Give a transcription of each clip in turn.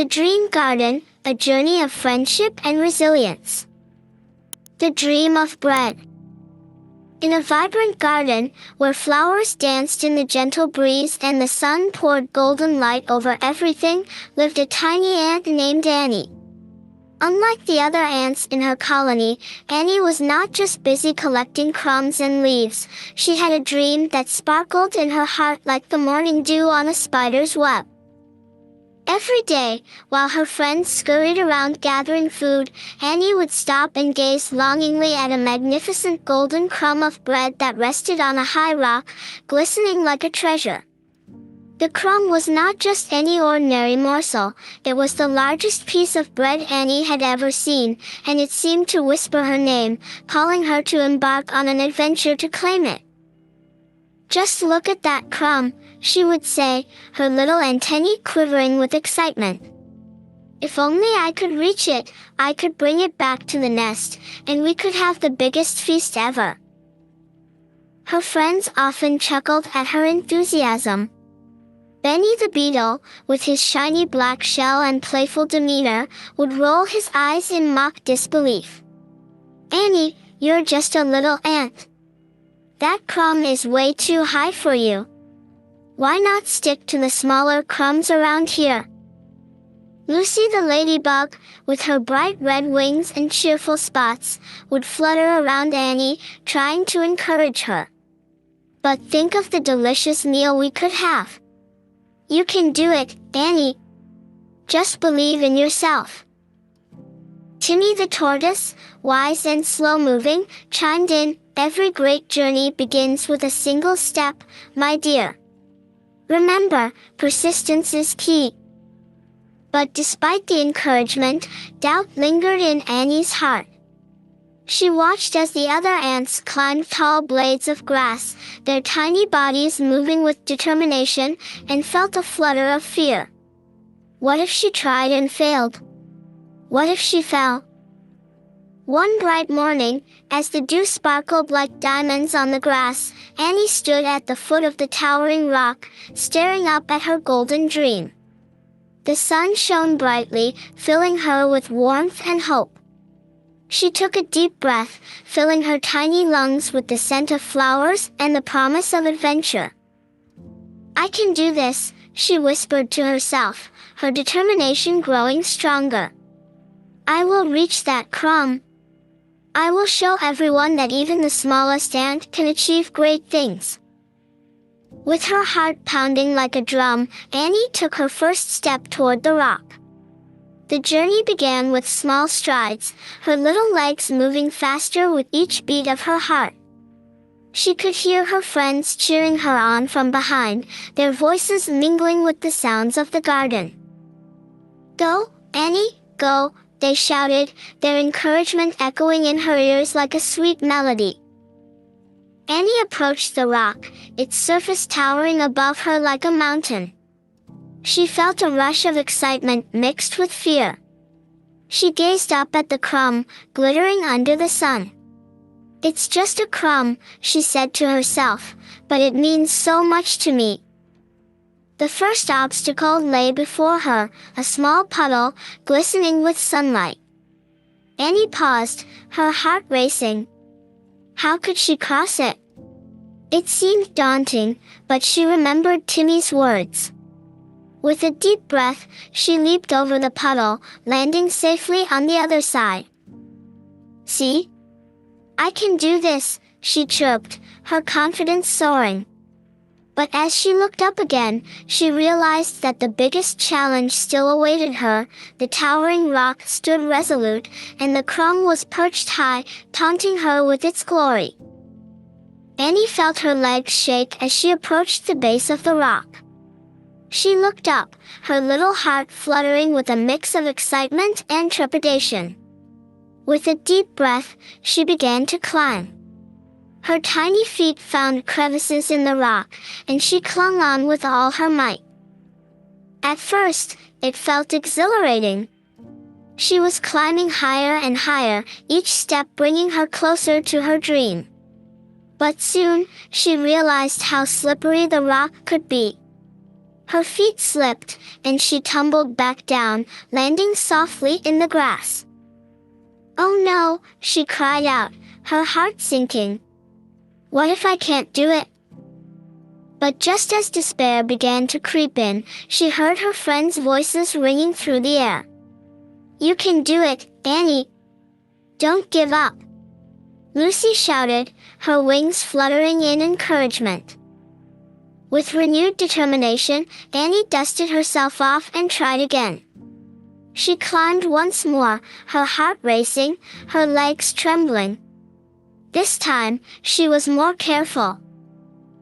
The Dream Garden, a journey of friendship and resilience. The dream of bread. In a vibrant garden, where flowers danced in the gentle breeze and the sun poured golden light over everything, lived a tiny ant named Annie. Unlike the other ants in her colony, Annie was not just busy collecting crumbs and leaves. She had a dream that sparkled in her heart like the morning dew on a spider's web. Every day, while her friends scurried around gathering food, Annie would stop and gaze longingly at a magnificent golden crumb of bread that rested on a high rock, glistening like a treasure. The crumb was not just any ordinary morsel, it was the largest piece of bread Annie had ever seen, and it seemed to whisper her name, calling her to embark on an adventure to claim it. "Just look at that crumb," she would say, her little antennae quivering with excitement. "If only I could reach it, I could bring it back to the nest, and we could have the biggest feast ever." Her friends often chuckled at her enthusiasm. Benny the beetle, with his shiny black shell and playful demeanor, would roll his eyes in mock disbelief. "Annie, you're just a little ant. That crumb is way too high for you. Why not stick to the smaller crumbs around here?" Lucy the ladybug, with her bright red wings and cheerful spots, would flutter around Annie, trying to encourage her. "But think of the delicious meal we could have. You can do it, Annie. Just believe in yourself." Timmy the tortoise, wise and slow-moving, chimed in, "Every great journey begins with a single step, my dear. Remember, persistence is key." But despite the encouragement, doubt lingered in Annie's heart. She watched as the other ants climbed tall blades of grass, their tiny bodies moving with determination, and felt a flutter of fear. What if she tried and failed? What if she fell? One bright morning, as the dew sparkled like diamonds on the grass, Annie stood at the foot of the towering rock, staring up at her golden dream. The sun shone brightly, filling her with warmth and hope. She took a deep breath, filling her tiny lungs with the scent of flowers and the promise of adventure. "I can do this," she whispered to herself, her determination growing stronger. "I will reach that crumb. I will show everyone that even the smallest ant can achieve great things." With her heart pounding like a drum, Annie took her first step toward the rock. The journey began with small strides, her little legs moving faster with each beat of her heart. She could hear her friends cheering her on from behind, their voices mingling with the sounds of the garden. "Go, Annie, go," they shouted, their encouragement echoing in her ears like a sweet melody. Annie approached the rock, its surface towering above her like a mountain. She felt a rush of excitement mixed with fear. She gazed up at the crumb, glittering under the sun. "It's just a crumb," she said to herself, "but it means so much to me." The first obstacle lay before her, a small puddle, glistening with sunlight. Annie paused, her heart racing. How could she cross it? It seemed daunting, but she remembered Timmy's words. With a deep breath, she leaped over the puddle, landing safely on the other side. "See? I can do this," she chirped, her confidence soaring. But as she looked up again, she realized that the biggest challenge still awaited her. The towering rock stood resolute, and the crumb was perched high, taunting her with its glory. Annie felt her legs shake as she approached the base of the rock. She looked up, her little heart fluttering with a mix of excitement and trepidation. With a deep breath, she began to climb. Her tiny feet found crevices in the rock, and she clung on with all her might. At first, it felt exhilarating. She was climbing higher and higher, each step bringing her closer to her dream. But soon, she realized how slippery the rock could be. Her feet slipped, and she tumbled back down, landing softly in the grass. "Oh no," she cried out, her heart sinking. "What if I can't do it?" But just as despair began to creep in, she heard her friends' voices ringing through the air. "You can do it, Annie. Don't give up," Lucy shouted, her wings fluttering in encouragement. With renewed determination, Annie dusted herself off and tried again. She climbed once more, her heart racing, her legs trembling. This time, she was more careful.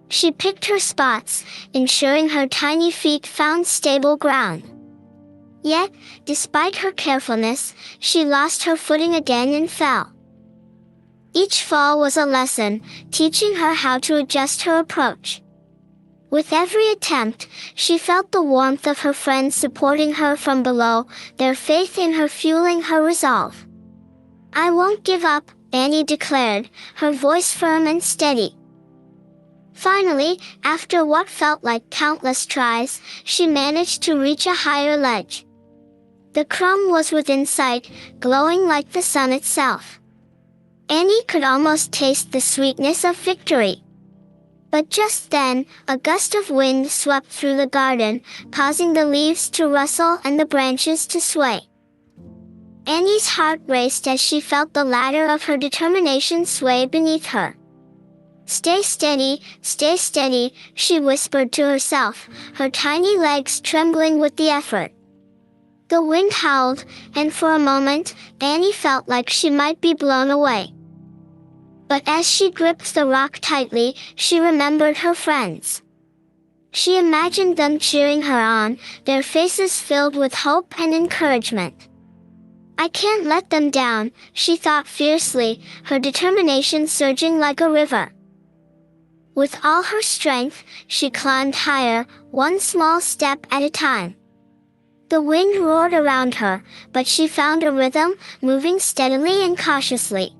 She picked her spots, ensuring her tiny feet found stable ground. Yet, despite her carefulness, she lost her footing again and fell. Each fall was a lesson, teaching her how to adjust her approach. With every attempt, she felt the warmth of her friends supporting her from below, their faith in her fueling her resolve. "I won't give up," Annie declared, her voice firm and steady. Finally, after what felt like countless tries, she managed to reach a higher ledge. The crumb was within sight, glowing like the sun itself. Annie could almost taste the sweetness of victory. But just then, a gust of wind swept through the garden, causing the leaves to rustle and the branches to sway. Annie's heart raced as she felt the ladder of her determination sway beneath her. Stay steady," she whispered to herself, her tiny legs trembling with the effort. The wind howled, and for a moment, Annie felt like she might be blown away. But as she gripped the rock tightly, she remembered her friends. She imagined them cheering her on, their faces filled with hope and encouragement. "I can't let them down," she thought fiercely, her determination surging like a river. With all her strength, she climbed higher, one small step at a time. The wind roared around her, but she found a rhythm, moving steadily and cautiously.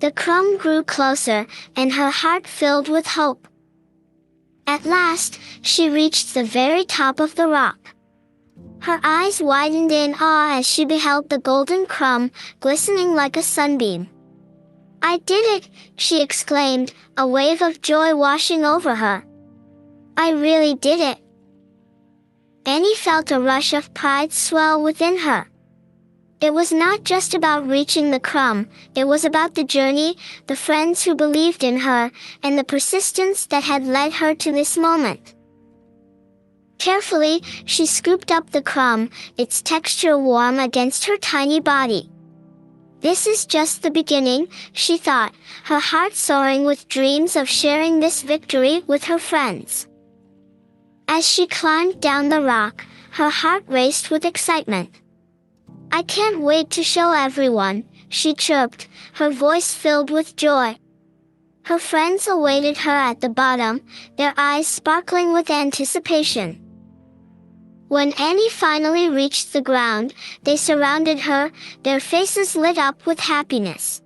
The crumb grew closer, and her heart filled with hope. At last, she reached the very top of the rock. Her eyes widened in awe as she beheld the golden crumb, glistening like a sunbeam. "I did it!" she exclaimed, a wave of joy washing over her. "I really did it!" Annie felt a rush of pride swell within her. It was not just about reaching the crumb, it was about the journey, the friends who believed in her, and the persistence that had led her to this moment. Carefully, she scooped up the crumb, its texture warm against her tiny body. This is just the beginning, she thought, her heart soaring with dreams of sharing this victory with her friends. As she climbed down the rock, her heart raced with excitement. "I can't wait to show everyone," she chirped, her voice filled with joy. Her friends awaited her at the bottom, their eyes sparkling with anticipation. When Annie finally reached the ground, they surrounded her, their faces lit up with happiness.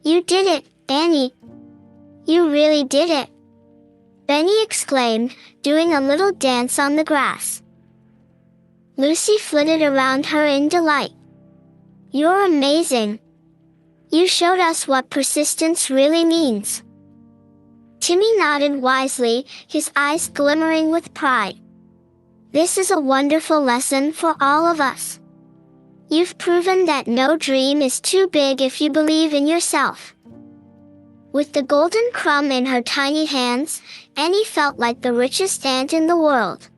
"You did it, Annie! You really did it!" Benny exclaimed, doing a little dance on the grass. Lucy flitted around her in delight. "You're amazing! You showed us what persistence really means." Timmy nodded wisely, his eyes glimmering with pride. "This is a wonderful lesson for all of us. You've proven that no dream is too big if you believe in yourself." With the golden crumb in her tiny hands, Annie felt like the richest aunt in the world.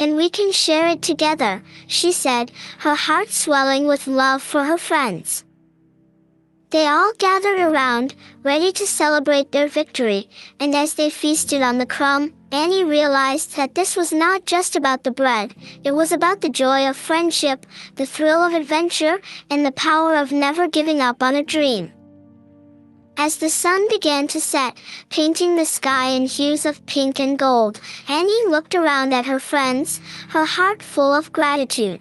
"And we can share it together," she said, her heart swelling with love for her friends. They all gathered around, ready to celebrate their victory, and as they feasted on the crumb, Annie realized that this was not just about the bread, it was about the joy of friendship, the thrill of adventure, and the power of never giving up on a dream. As the sun began to set, painting the sky in hues of pink and gold, Annie looked around at her friends, her heart full of gratitude.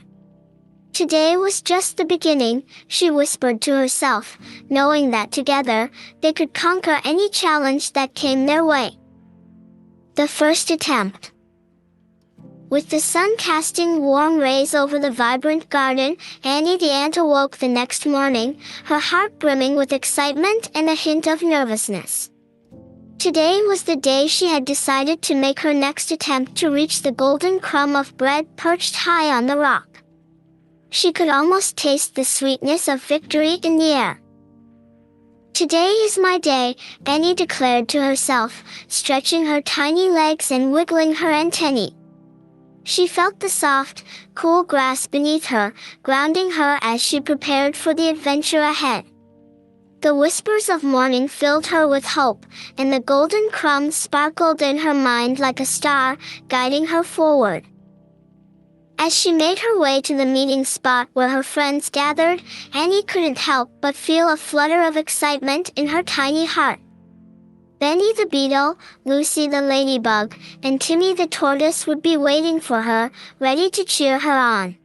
Today was just the beginning, she whispered to herself, knowing that together, they could conquer any challenge that came their way. The first attempt. With the sun casting warm rays over the vibrant garden, Annie the ant awoke the next morning, her heart brimming with excitement and a hint of nervousness. Today was the day she had decided to make her next attempt to reach the golden crumb of bread perched high on the rock. She could almost taste the sweetness of victory in the air. "Today is my day," Annie declared to herself, stretching her tiny legs and wiggling her antennae. She felt the soft, cool grass beneath her, grounding her as she prepared for the adventure ahead. The whispers of morning filled her with hope, and the golden crumb sparkled in her mind like a star, guiding her forward. As she made her way to the meeting spot where her friends gathered, Annie couldn't help but feel a flutter of excitement in her tiny heart. Benny the beetle, Lucy the ladybug, and Timmy the tortoise would be waiting for her, ready to cheer her on.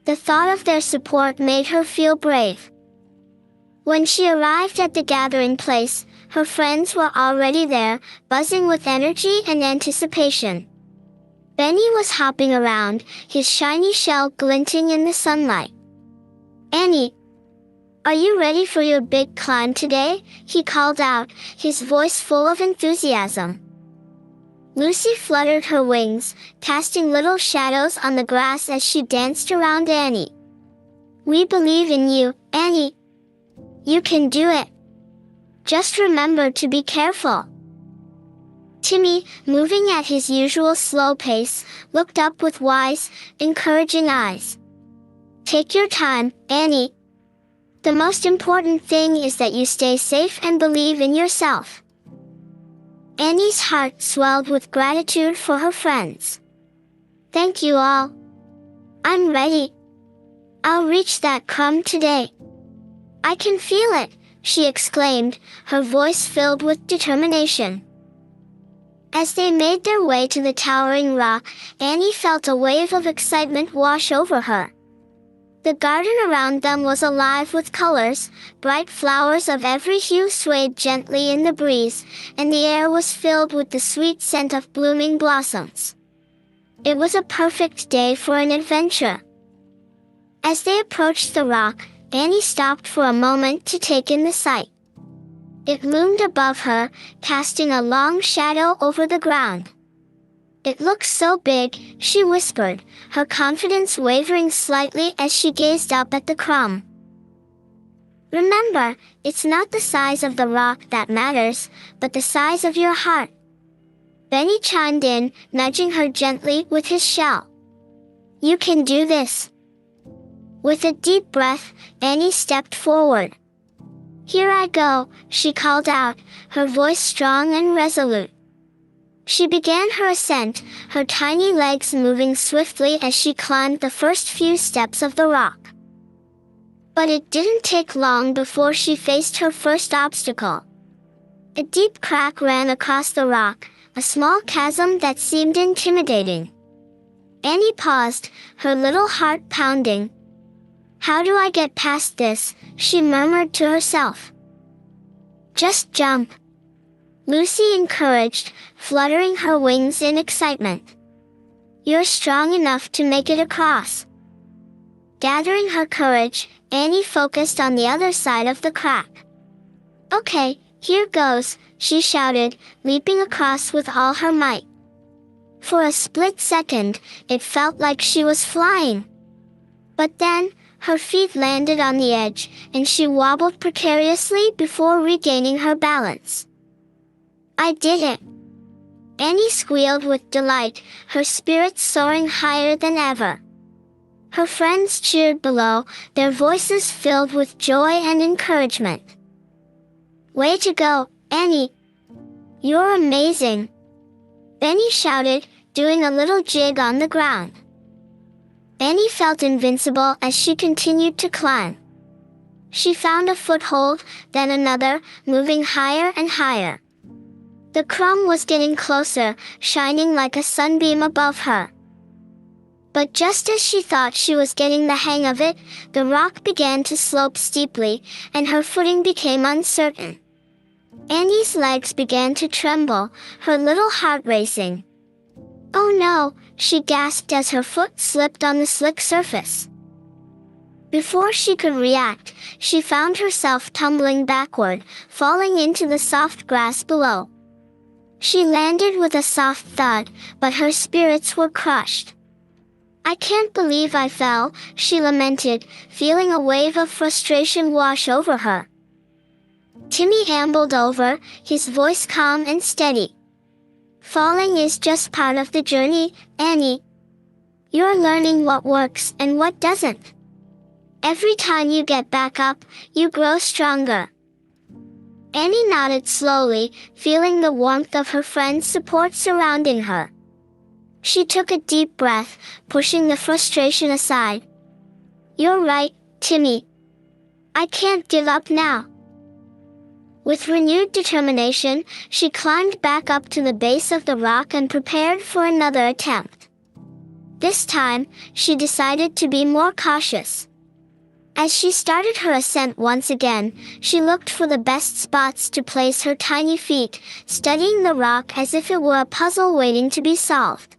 The thought of their support made her feel brave. When she arrived at the gathering place, her friends were already there, buzzing with energy and anticipation. Benny was hopping around, his shiny shell glinting in the sunlight. "Annie, are you ready for your big climb today?" he called out, his voice full of enthusiasm. Lucy fluttered her wings, casting little shadows on the grass as she danced around Annie. "We believe in you, Annie. You can do it. Just remember to be careful." Timmy, moving at his usual slow pace, looked up with wise, encouraging eyes. "Take your time, Annie. The most important thing is that you stay safe and believe in yourself." Annie's heart swelled with gratitude for her friends. "Thank you all. I'm ready. I'll reach that crumb today. I can feel it," she exclaimed, her voice filled with determination. As they made their way to the towering rock, Annie felt a wave of excitement wash over her. The garden around them was alive with colors, bright flowers of every hue swayed gently in the breeze, and the air was filled with the sweet scent of blooming blossoms. It was a perfect day for an adventure. As they approached the rock, Annie stopped for a moment to take in the sight. It loomed above her, casting a long shadow over the ground. "It looks so big," she whispered, her confidence wavering slightly as she gazed up at the crumb. "Remember, it's not the size of the rock that matters, but the size of your heart." Benny chimed in, nudging her gently with his shell. "You can do this." With a deep breath, Annie stepped forward. "Here I go," she called out, her voice strong and resolute. She began her ascent, her tiny legs moving swiftly as she climbed the first few steps of the rock. But it didn't take long before she faced her first obstacle. A deep crack ran across the rock, a small chasm that seemed intimidating. Annie paused, her little heart pounding. "How do I get past this?" she murmured to herself. "Just jump," Lucy encouraged, fluttering her wings in excitement. "You're strong enough to make it across." Gathering her courage, Annie focused on the other side of the crack. "Okay, here goes," she shouted, leaping across with all her might. For a split second, it felt like she was flying. But then, her feet landed on the edge, and she wobbled precariously before regaining her balance. "I did it!" Annie squealed with delight, her spirits soaring higher than ever. Her friends cheered below, their voices filled with joy and encouragement. "Way to go, Annie! You're amazing!" Benny shouted, doing a little jig on the ground. Annie felt invincible as she continued to climb. She found a foothold, then another, moving higher and higher. The crumb was getting closer, shining like a sunbeam above her. But just as she thought she was getting the hang of it, the rock began to slope steeply, and her footing became uncertain. Annie's legs began to tremble, her little heart racing. Oh no, she gasped as her foot slipped on the slick surface. Before she could react, she found herself tumbling backward, falling into the soft grass below. She landed with a soft thud, but her spirits were crushed. I can't believe I fell, she lamented, feeling a wave of frustration wash over her. Timmy ambled over, his voice calm and steady. Falling is just part of the journey, Annie. You're learning what works and what doesn't. Every time you get back up, you grow stronger. Annie nodded slowly, feeling the warmth of her friend's support surrounding her. She took a deep breath, pushing the frustration aside. You're right, Timmy. I can't give up now. With renewed determination, she climbed back up to the base of the rock and prepared for another attempt. This time, she decided to be more cautious. As she started her ascent once again, she looked for the best spots to place her tiny feet, studying the rock as if it were a puzzle waiting to be solved.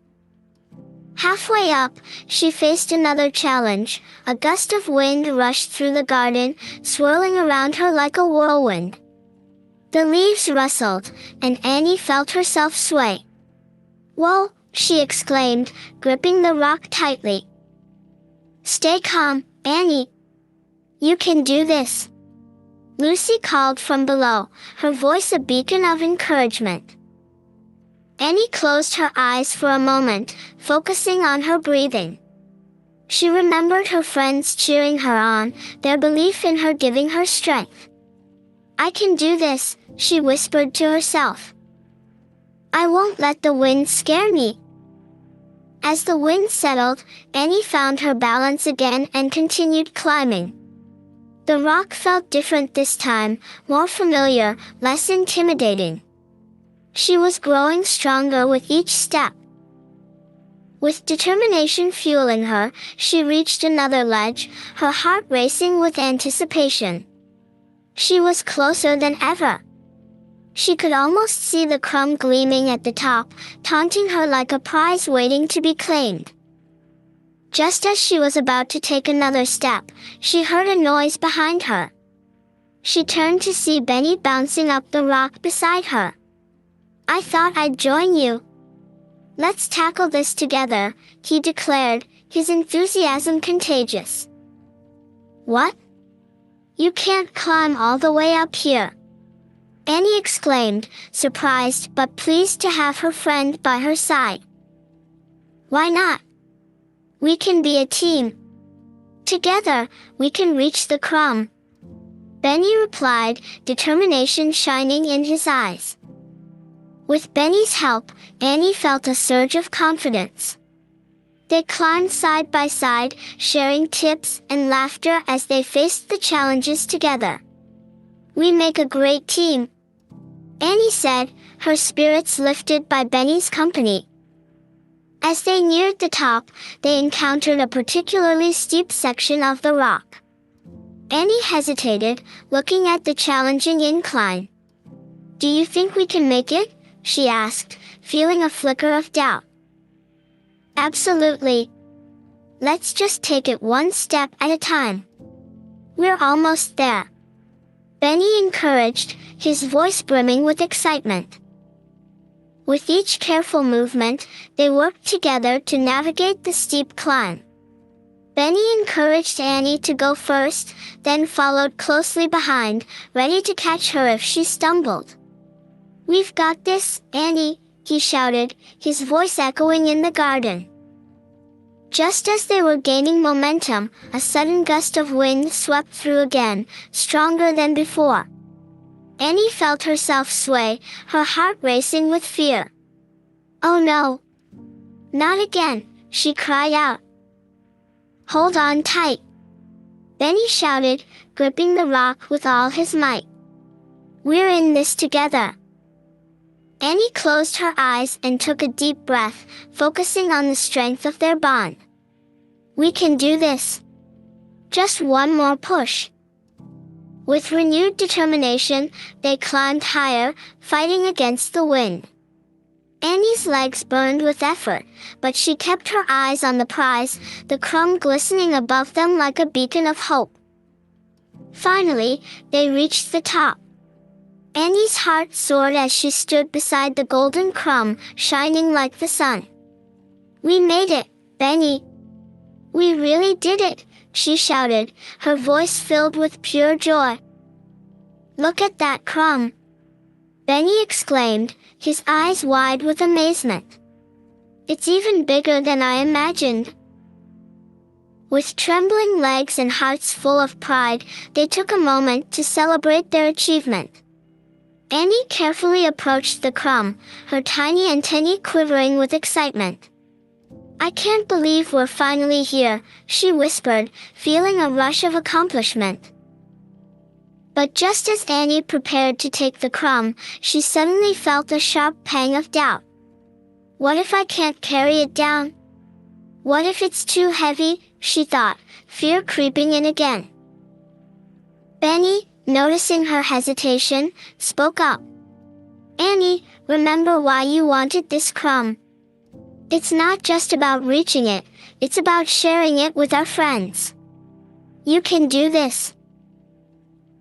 Halfway up, she faced another challenge. A gust of wind rushed through the garden, swirling around her like a whirlwind. The leaves rustled, and Annie felt herself sway. Whoa, she exclaimed, gripping the rock tightly. Stay calm, Annie. You can do this. Lucy called from below, her voice a beacon of encouragement. Annie closed her eyes for a moment, focusing on her breathing. She remembered her friends cheering her on, their belief in her giving her strength. I can do this, she whispered to herself. I won't let the wind scare me. As the wind settled, Annie found her balance again and continued climbing. The rock felt different this time, more familiar, less intimidating. She was growing stronger with each step. With determination fueling her, she reached another ledge, her heart racing with anticipation. She was closer than ever. She could almost see the crumb gleaming at the top, taunting her like a prize waiting to be claimed. Just as she was about to take another step, she heard a noise behind her. She turned to see Benny bouncing up the rock beside her. I thought I'd join you. Let's tackle this together, he declared, his enthusiasm contagious. What? You can't climb all the way up here. Annie exclaimed, surprised but pleased to have her friend by her side. Why not? We can be a team. Together, we can reach the crumb. Benny replied, determination shining in his eyes. With Benny's help, Annie felt a surge of confidence. They climbed side by side, sharing tips and laughter as they faced the challenges together. We make a great team, Annie said, her spirits lifted by Benny's company. As they neared the top, they encountered a particularly steep section of the rock. Annie hesitated, looking at the challenging incline. Do you think we can make it? She asked, feeling a flicker of doubt. Absolutely. Let's just take it one step at a time. We're almost there. Benny encouraged, his voice brimming with excitement. With each careful movement, they worked together to navigate the steep climb. Benny encouraged Annie to go first, then followed closely behind, ready to catch her if she stumbled. We've got this, Annie, he shouted, his voice echoing in the garden. Just as they were gaining momentum, a sudden gust of wind swept through again, stronger than before. Annie felt herself sway, her heart racing with fear. Oh no! Not again, she cried out. Hold on tight! Benny shouted, gripping the rock with all his might. We're in this together. Annie closed her eyes and took a deep breath, focusing on the strength of their bond. We can do this. Just one more push. With renewed determination, they climbed higher, fighting against the wind. Annie's legs burned with effort, but she kept her eyes on the prize, the crumb glistening above them like a beacon of hope. Finally, they reached the top. Annie's heart soared as she stood beside the golden crumb, shining like the sun. "We made it, Benny! We really did it!" she shouted, her voice filled with pure joy. "Look at that crumb!" Benny exclaimed, his eyes wide with amazement. "It's even bigger than I imagined." With trembling legs and hearts full of pride, they took a moment to celebrate their achievement. Annie carefully approached the crumb, her tiny antennae quivering with excitement. "I can't believe we're finally here," she whispered, feeling a rush of accomplishment. But just as Annie prepared to take the crumb, she suddenly felt a sharp pang of doubt. "What if I can't carry it down? What if it's too heavy?" she thought, fear creeping in again. Benny, noticing her hesitation, spoke up. "Annie, remember why you wanted this crumb. It's not just about reaching it, it's about sharing it with our friends. You can do this."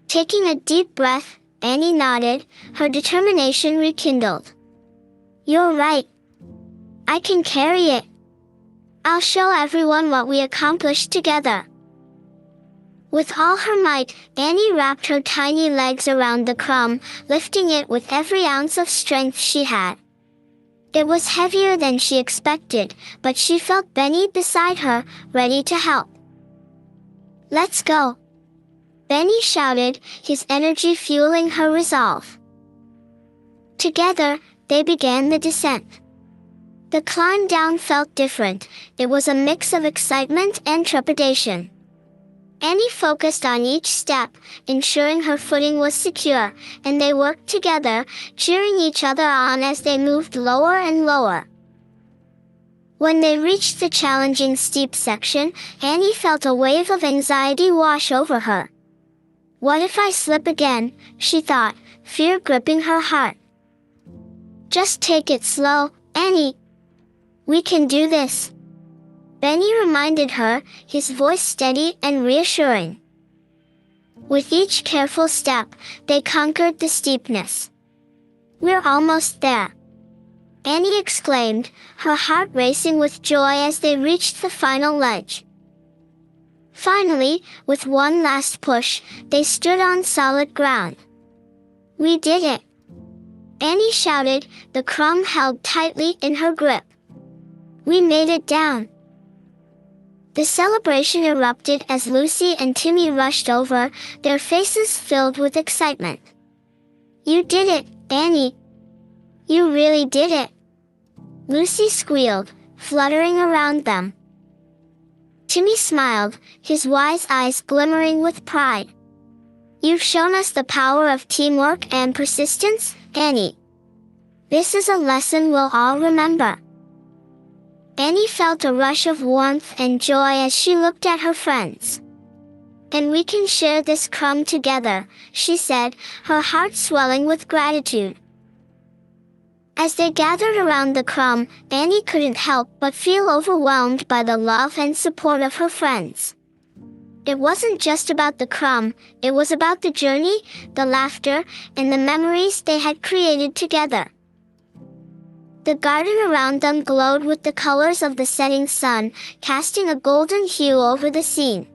Taking a deep breath, Annie nodded, her determination rekindled. "You're right. I can carry it. I'll show everyone what we accomplished together." With all her might, Annie wrapped her tiny legs around the crumb, lifting it with every ounce of strength she had. It was heavier than she expected, but she felt Benny beside her, ready to help. "Let's go!" Benny shouted, his energy fueling her resolve. Together, they began the descent. The climb down felt different. It was a mix of excitement and trepidation. Annie focused on each step, ensuring her footing was secure, and they worked together, cheering each other on as they moved lower and lower. When they reached the challenging steep section, Annie felt a wave of anxiety wash over her. "What if I slip again?" she thought, fear gripping her heart. "Just take it slow, Annie. We can do this." Benny reminded her, his voice steady and reassuring. With each careful step, they conquered the steepness. "We're almost there," Annie exclaimed, her heart racing with joy as they reached the final ledge. Finally, with one last push, they stood on solid ground. "We did it!" Annie shouted, the crumb held tightly in her grip. "We made it down!" The celebration erupted as Lucy and Timmy rushed over, their faces filled with excitement. "You did it, Annie! You really did it!" Lucy squealed, fluttering around them. Timmy smiled, his wise eyes glimmering with pride. "You've shown us the power of teamwork and persistence, Annie. This is a lesson we'll all remember." Annie felt a rush of warmth and joy as she looked at her friends. "And we can share this crumb together," she said, her heart swelling with gratitude. As they gathered around the crumb, Annie couldn't help but feel overwhelmed by the love and support of her friends. It wasn't just about the crumb, it was about the journey, the laughter, and the memories they had created together. The garden around them glowed with the colors of the setting sun, casting a golden hue over the scene.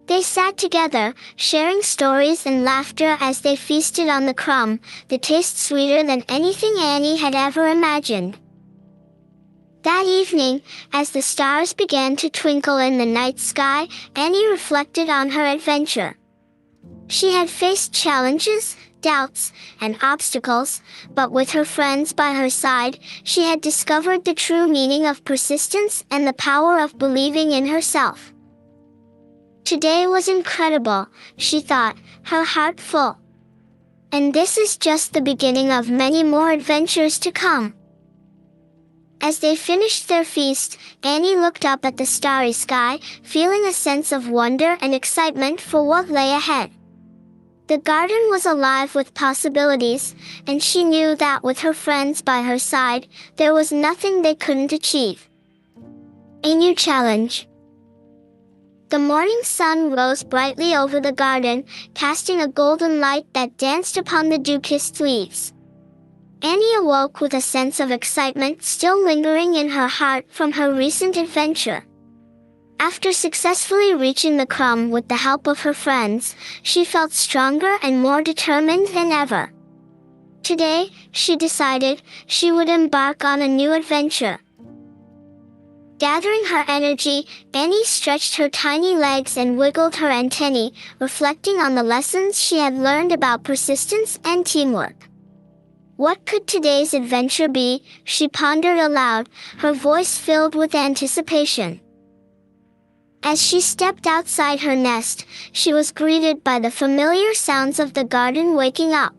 They sat together, sharing stories and laughter as they feasted on the crumb, the taste sweeter than anything Annie had ever imagined. That evening, as the stars began to twinkle in the night sky, Annie reflected on her adventure. She had faced challenges, doubts, and obstacles, but with her friends by her side, she had discovered the true meaning of persistence and the power of believing in herself. Today was incredible, she thought, her heart full. And this is just the beginning of many more adventures to come. As they finished their feast, Annie looked up at the starry sky, feeling a sense of wonder and excitement for what lay ahead. The garden was alive with possibilities, and she knew that with her friends by her side, there was nothing they couldn't achieve. A new challenge. The morning sun rose brightly over the garden, casting a golden light that danced upon the dew-kissed leaves. Annie awoke with a sense of excitement still lingering in her heart from her recent adventure. After successfully reaching the crumb with the help of her friends, she felt stronger and more determined than ever. Today, she decided, she would embark on a new adventure. Gathering her energy, Annie stretched her tiny legs and wiggled her antennae, reflecting on the lessons she had learned about persistence and teamwork. What could today's adventure be? She pondered aloud, her voice filled with anticipation. As she stepped outside her nest, she was greeted by the familiar sounds of the garden waking up.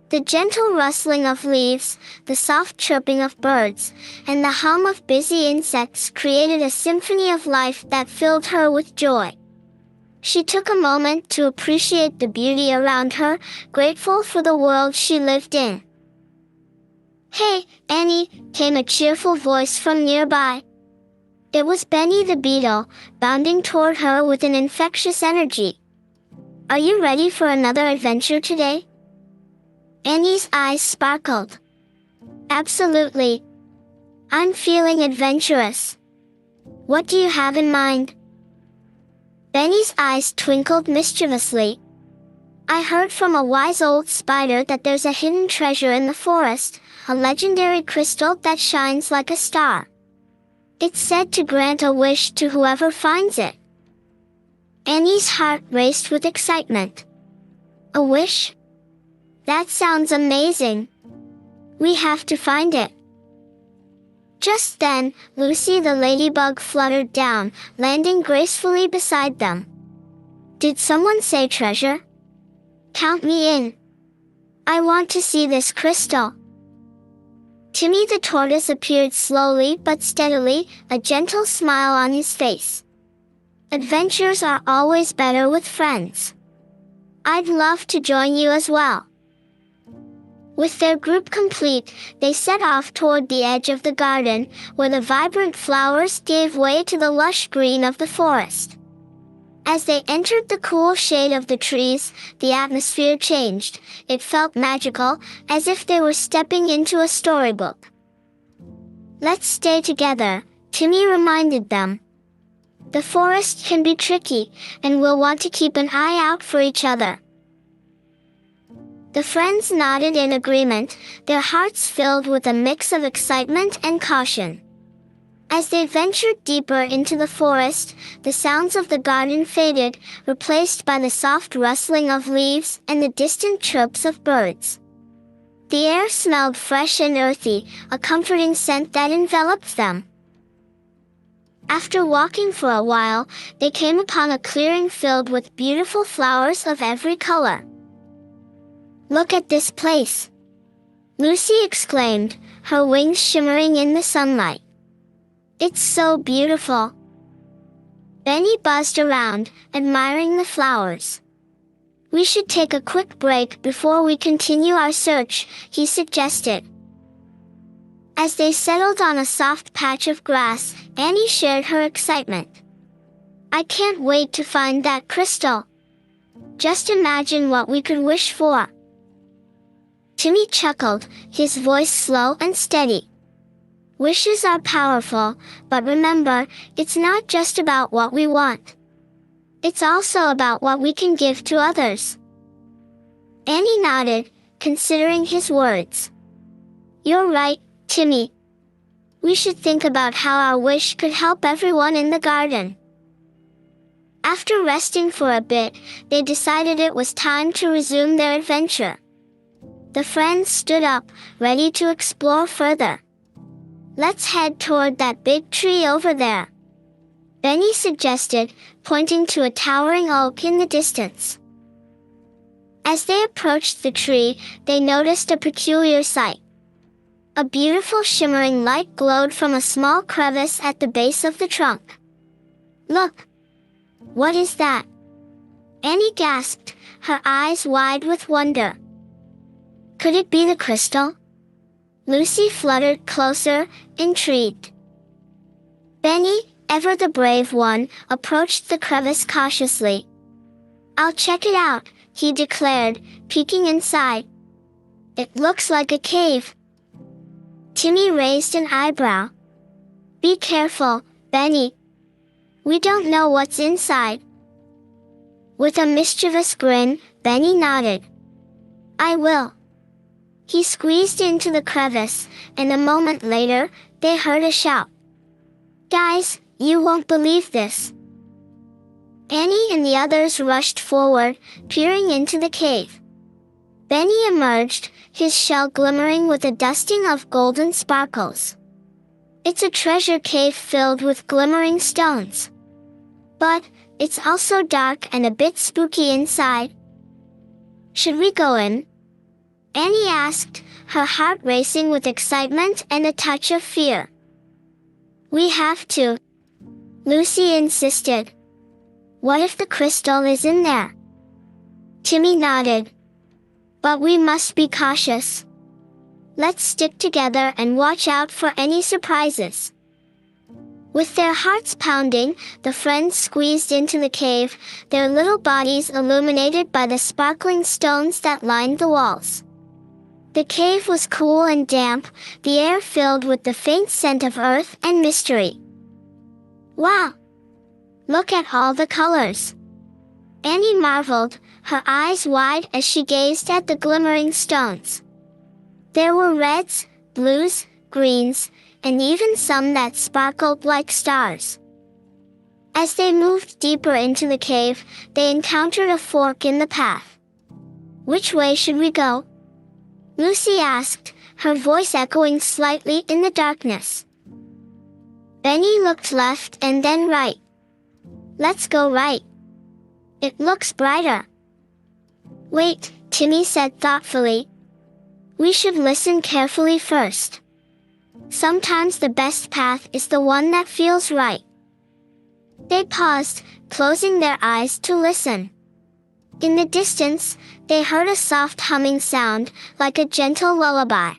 The gentle rustling of leaves, the soft chirping of birds, and the hum of busy insects created a symphony of life that filled her with joy. She took a moment to appreciate the beauty around her, grateful for the world she lived in. "Hey, Annie," came a cheerful voice from nearby. It was Benny the beetle, bounding toward her with an infectious energy. "Are you ready for another adventure today?" Annie's eyes sparkled. "Absolutely. I'm feeling adventurous. What do you have in mind?" Benny's eyes twinkled mischievously. "I heard from a wise old spider that there's a hidden treasure in the forest, a legendary crystal that shines like a star. It's said to grant a wish to whoever finds it." Annie's heart raced with excitement. "A wish? That sounds amazing. We have to find it." Just then, Lucy the ladybug fluttered down, landing gracefully beside them. "Did someone say treasure? Count me in. I want to see this crystal." Timmy the tortoise appeared slowly but steadily, a gentle smile on his face. "Adventures are always better with friends. I'd love to join you as well." With their group complete, they set off toward the edge of the garden, where the vibrant flowers gave way to the lush green of the forest. As they entered the cool shade of the trees, the atmosphere changed. It felt magical, as if they were stepping into a storybook. "Let's stay together," Timmy reminded them. "The forest can be tricky, and we'll want to keep an eye out for each other." The friends nodded in agreement, their hearts filled with a mix of excitement and caution. As they ventured deeper into the forest, the sounds of the garden faded, replaced by the soft rustling of leaves and the distant chirps of birds. The air smelled fresh and earthy, a comforting scent that enveloped them. After walking for a while, they came upon a clearing filled with beautiful flowers of every color. "Look at this place!" Lucy exclaimed, her wings shimmering in the sunlight. "It's so beautiful." Benny buzzed around, admiring the flowers. "We should take a quick break before we continue our search," he suggested. As they settled on a soft patch of grass, Annie shared her excitement. "I can't wait to find that crystal. Just imagine what we could wish for." Timmy chuckled, his voice slow and steady. "Wishes are powerful, but remember, it's not just about what we want. It's also about what we can give to others." Annie nodded, considering his words. "You're right, Timmy. We should think about how our wish could help everyone in the garden." After resting for a bit, they decided it was time to resume their adventure. The friends stood up, ready to explore further. "Let's head toward that big tree over there," Benny suggested, pointing to a towering oak in the distance. As they approached the tree, they noticed a peculiar sight. A beautiful shimmering light glowed from a small crevice at the base of the trunk. "Look! What is that?" Annie gasped, her eyes wide with wonder. Could it be the crystal? Lucy fluttered closer, intrigued. Benny, ever the brave one, approached the crevice cautiously. I'll check it out, he declared, peeking inside. It looks like a cave. Timmy raised an eyebrow. Be careful, Benny. We don't know what's inside. With a mischievous grin, Benny nodded. I will. He squeezed into the crevice, and a moment later, they heard a shout. Guys, you won't believe this. Annie and the others rushed forward, peering into the cave. Benny emerged, his shell glimmering with a dusting of golden sparkles. It's a treasure cave filled with glimmering stones. But, it's also dark and a bit spooky inside. Should we go in? Annie asked, her heart racing with excitement and a touch of fear. We have to. Lucy insisted. What if the crystal is in there? Timmy nodded. But we must be cautious. Let's stick together and watch out for any surprises. With their hearts pounding, the friends squeezed into the cave, their little bodies illuminated by the sparkling stones that lined the walls. The cave was cool and damp, the air filled with the faint scent of earth and mystery. Wow! Look at all the colors! Annie marveled, her eyes wide as she gazed at the glimmering stones. There were reds, blues, greens, and even some that sparkled like stars. As they moved deeper into the cave, they encountered a fork in the path. Which way should we go? Lucy asked, her voice echoing slightly in the darkness. Benny looked left and then right. Let's go right. It looks brighter. Wait, Timmy said thoughtfully. We should listen carefully first. Sometimes the best path is the one that feels right. They paused, closing their eyes to listen. In the distance, they heard a soft humming sound, like a gentle lullaby.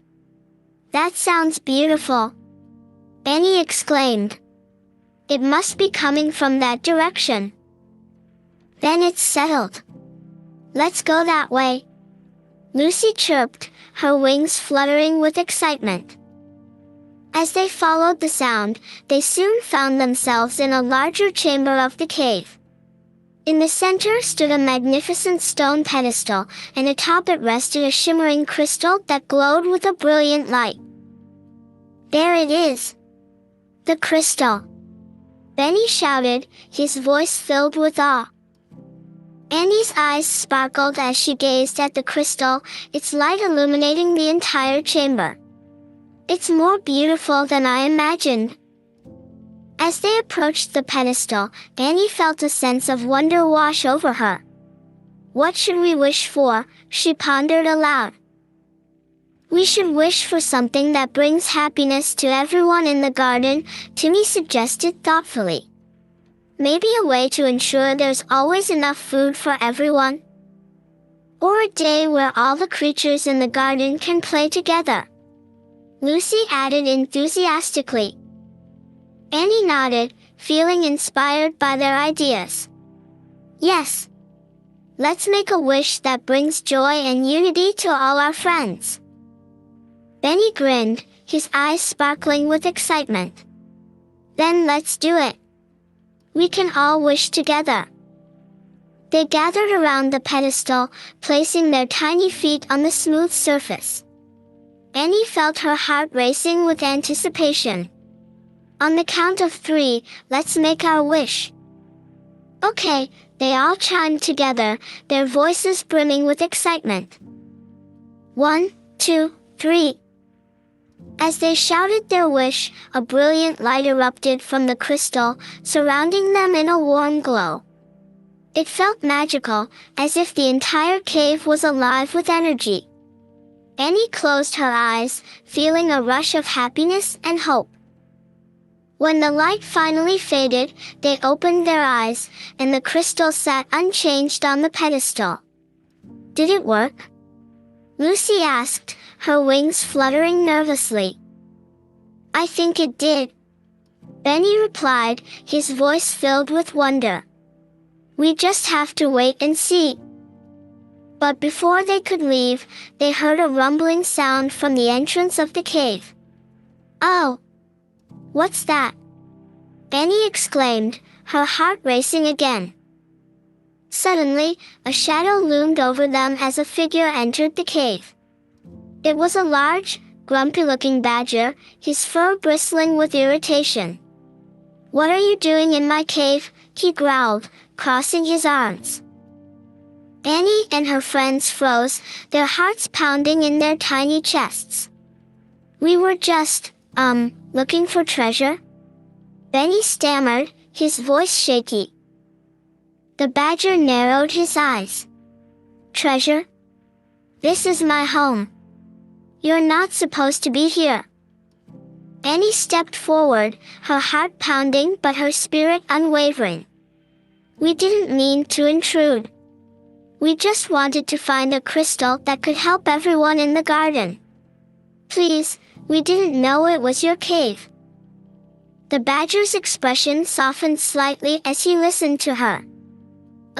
That sounds beautiful. Annie exclaimed. It must be coming from that direction. Then it's settled. Let's go that way. Lucy chirped, her wings fluttering with excitement. As they followed the sound, they soon found themselves in a larger chamber of the cave. In the center stood a magnificent stone pedestal, and atop it rested a shimmering crystal that glowed with a brilliant light. There it is! The crystal! Benny shouted, his voice filled with awe. Annie's eyes sparkled as she gazed at the crystal, its light illuminating the entire chamber. It's more beautiful than I imagined. As they approached the pedestal, Annie felt a sense of wonder wash over her. What should we wish for? She pondered aloud. We should wish for something that brings happiness to everyone in the garden, Timmy suggested thoughtfully. Maybe a way to ensure there's always enough food for everyone. Or a day where all the creatures in the garden can play together. Lucy added enthusiastically. Annie nodded, feeling inspired by their ideas. Yes. Let's make a wish that brings joy and unity to all our friends. Benny grinned, his eyes sparkling with excitement. Then let's do it. We can all wish together. They gathered around the pedestal, placing their tiny feet on the smooth surface. Annie felt her heart racing with anticipation. On the count of 3, let's make our wish. Okay, they all chimed together, their voices brimming with excitement. 1, 2, 3. As they shouted their wish, a brilliant light erupted from the crystal, surrounding them in a warm glow. It felt magical, as if the entire cave was alive with energy. Annie closed her eyes, feeling a rush of happiness and hope. When the light finally faded, they opened their eyes, and the crystal sat unchanged on the pedestal. "Did it work?" Lucy asked, her wings fluttering nervously. "I think it did," Benny replied, his voice filled with wonder. "We just have to wait and see." But before they could leave, they heard a rumbling sound from the entrance of the cave. "Oh! What's that?" Benny exclaimed, her heart racing again. Suddenly, a shadow loomed over them as a figure entered the cave. It was a large, grumpy-looking badger, his fur bristling with irritation. "What are you doing in my cave?" he growled, crossing his arms. Annie and her friends froze, their hearts pounding in their tiny chests. "We were just, looking for treasure?" Benny stammered, his voice shaky. The badger narrowed his eyes. "Treasure? This is my home. You're not supposed to be here." Annie stepped forward, her heart pounding but her spirit unwavering. "We didn't mean to intrude. We just wanted to find a crystal that could help everyone in the garden. Please, we didn't know it was your cave." The badger's expression softened slightly as he listened to her.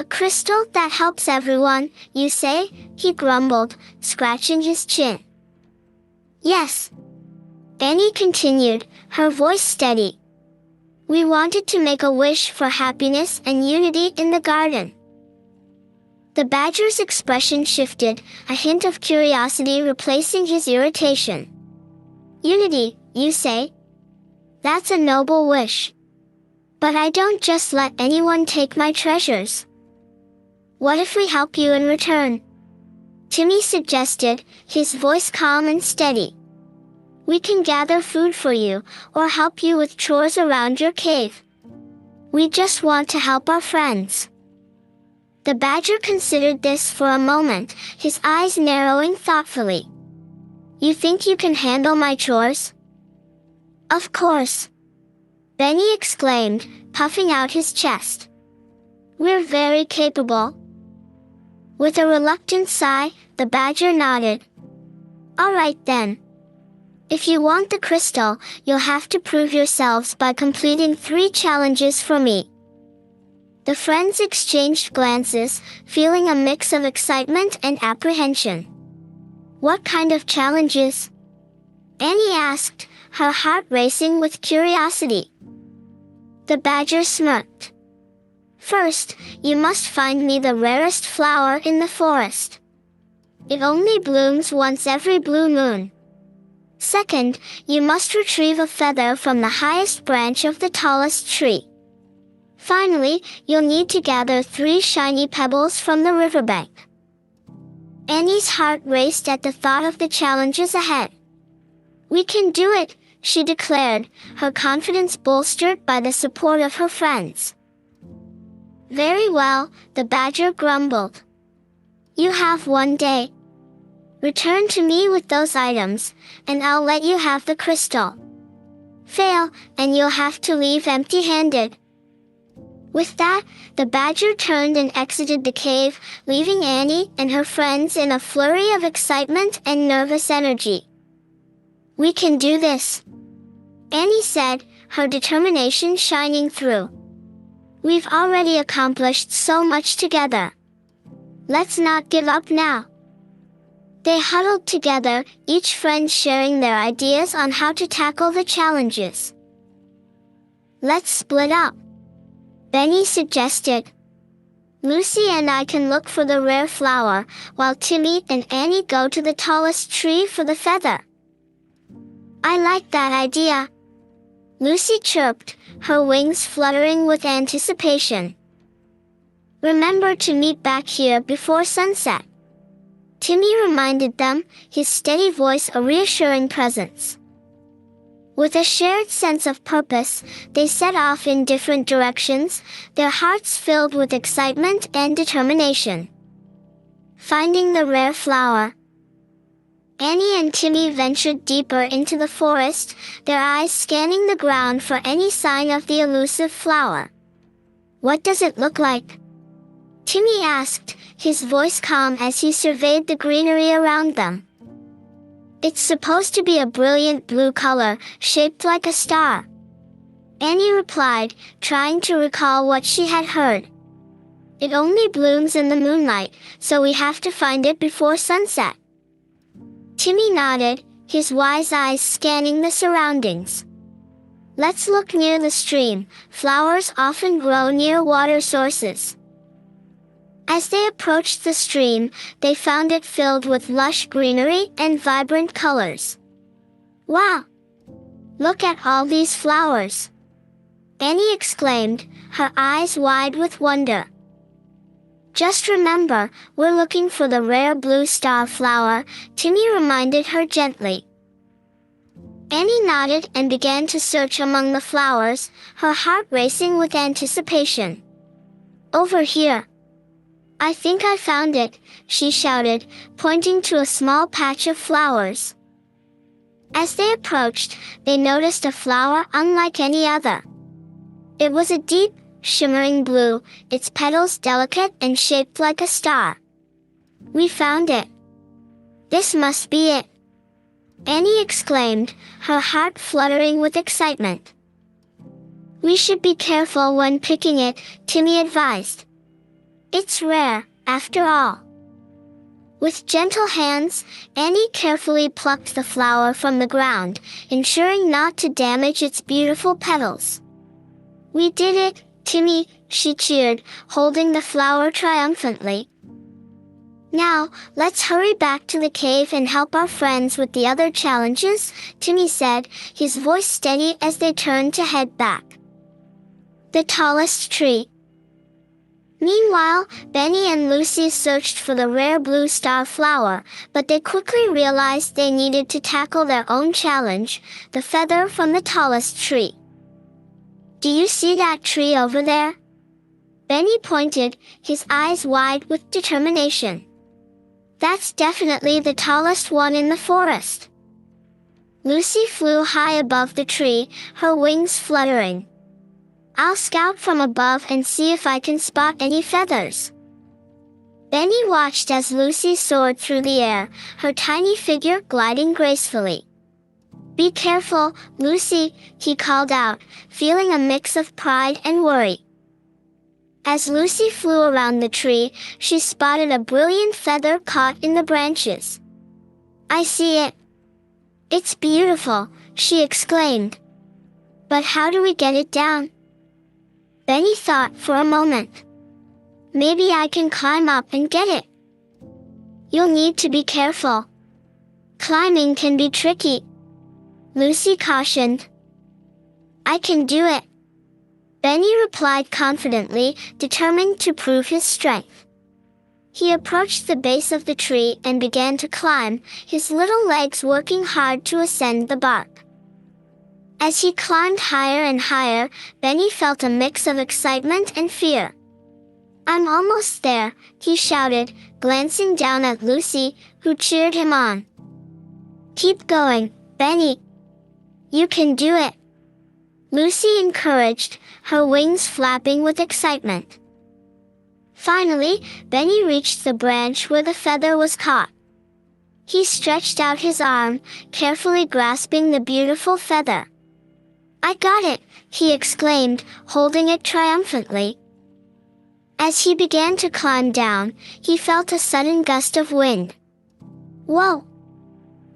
"A crystal that helps everyone, you say?" he grumbled, scratching his chin. "Yes," Annie continued, her voice steady. "We wanted to make a wish for happiness and unity in the garden." The badger's expression shifted, a hint of curiosity replacing his irritation. "Unity, you say? That's a noble wish. But I don't just let anyone take my treasures. What if we help you in return?" Timmy suggested, his voice calm and steady. "We can gather food for you, or help you with chores around your cave. We just want to help our friends." The badger considered this for a moment, his eyes narrowing thoughtfully. "You think you can handle my chores?" "Of course!" Benny exclaimed, puffing out his chest. "We're very capable." With a reluctant sigh, the badger nodded. "All right then. If you want the crystal, you'll have to prove yourselves by completing 3 challenges for me." The friends exchanged glances, feeling a mix of excitement and apprehension. "What kind of challenges?" Annie asked, her heart racing with curiosity. The badger smirked. "First, you must find me the rarest flower in the forest. It only blooms once every blue moon. Second, you must retrieve a feather from the highest branch of the tallest tree. Finally, you'll need to gather 3 shiny pebbles from the riverbank." Annie's heart raced at the thought of the challenges ahead. "We can do it," she declared, her confidence bolstered by the support of her friends. "Very well," the badger grumbled. "You have 1 day. Return to me with those items, and I'll let you have the crystal. Fail, and you'll have to leave empty-handed." With that, the badger turned and exited the cave, leaving Annie and her friends in a flurry of excitement and nervous energy. "We can do this," Annie said, her determination shining through. "We've already accomplished so much together. Let's not give up now." They huddled together, each friend sharing their ideas on how to tackle the challenges. "Let's split up," Benny suggested. "Lucy and I can look for the rare flower, while Timmy and Annie go to the tallest tree for the feather." "I like that idea," Lucy chirped, her wings fluttering with anticipation. "Remember to meet back here before sunset," Timmy reminded them, his steady voice a reassuring presence. With a shared sense of purpose, they set off in different directions, their hearts filled with excitement and determination. Finding the rare flower. Annie and Timmy ventured deeper into the forest, their eyes scanning the ground for any sign of the elusive flower. "What does it look like?" Timmy asked, his voice calm as he surveyed the greenery around them. "It's supposed to be a brilliant blue color, shaped like a star," Annie replied, trying to recall what she had heard. "It only blooms in the moonlight, so we have to find it before sunset." Timmy nodded, his wise eyes scanning the surroundings. "Let's look near the stream. Flowers often grow near water sources." As they approached the stream, they found it filled with lush greenery and vibrant colors. "Wow! Look at all these flowers!" Annie exclaimed, her eyes wide with wonder. "Just remember, we're looking for the rare blue star flower," Timmy reminded her gently. Annie nodded and began to search among the flowers, her heart racing with anticipation. "Over here! I think I found it," she shouted, pointing to a small patch of flowers. As they approached, they noticed a flower unlike any other. It was a deep, shimmering blue, its petals delicate and shaped like a star. "We found it! This must be it!" Annie exclaimed, her heart fluttering with excitement. "We should be careful when picking it," Timmy advised. "It's rare, after all." With gentle hands, Annie carefully plucked the flower from the ground, ensuring not to damage its beautiful petals. "We did it, Timmy," she cheered, holding the flower triumphantly. "Now, let's hurry back to the cave and help our friends with the other challenges," Timmy said, his voice steady as they turned to head back. The tallest tree. Meanwhile, Benny and Lucy searched for the rare blue star flower, but they quickly realized they needed to tackle their own challenge, the feather from the tallest tree. "Do you see that tree over there?" Benny pointed, his eyes wide with determination. "That's definitely the tallest one in the forest." Lucy flew high above the tree, her wings fluttering. "I'll scout from above and see if I can spot any feathers." Benny watched as Lucy soared through the air, her tiny figure gliding gracefully. "Be careful, Lucy," he called out, feeling a mix of pride and worry. As Lucy flew around the tree, she spotted a brilliant feather caught in the branches. "I see it. It's beautiful," she exclaimed. "But how do we get it down?" Benny thought for a moment. "Maybe I can climb up and get it." "You'll need to be careful. Climbing can be tricky," Lucy cautioned. "I can do it," Benny replied confidently, determined to prove his strength. He approached the base of the tree and began to climb, his little legs working hard to ascend the bark. As he climbed higher and higher, Benny felt a mix of excitement and fear. "I'm almost there," he shouted, glancing down at Lucy, who cheered him on. "Keep going, Benny. You can do it," Lucy encouraged, her wings flapping with excitement. Finally, Benny reached the branch where the feather was caught. He stretched out his arm, carefully grasping the beautiful feather. "I got it," he exclaimed, holding it triumphantly. As he began to climb down, he felt a sudden gust of wind. "Whoa!"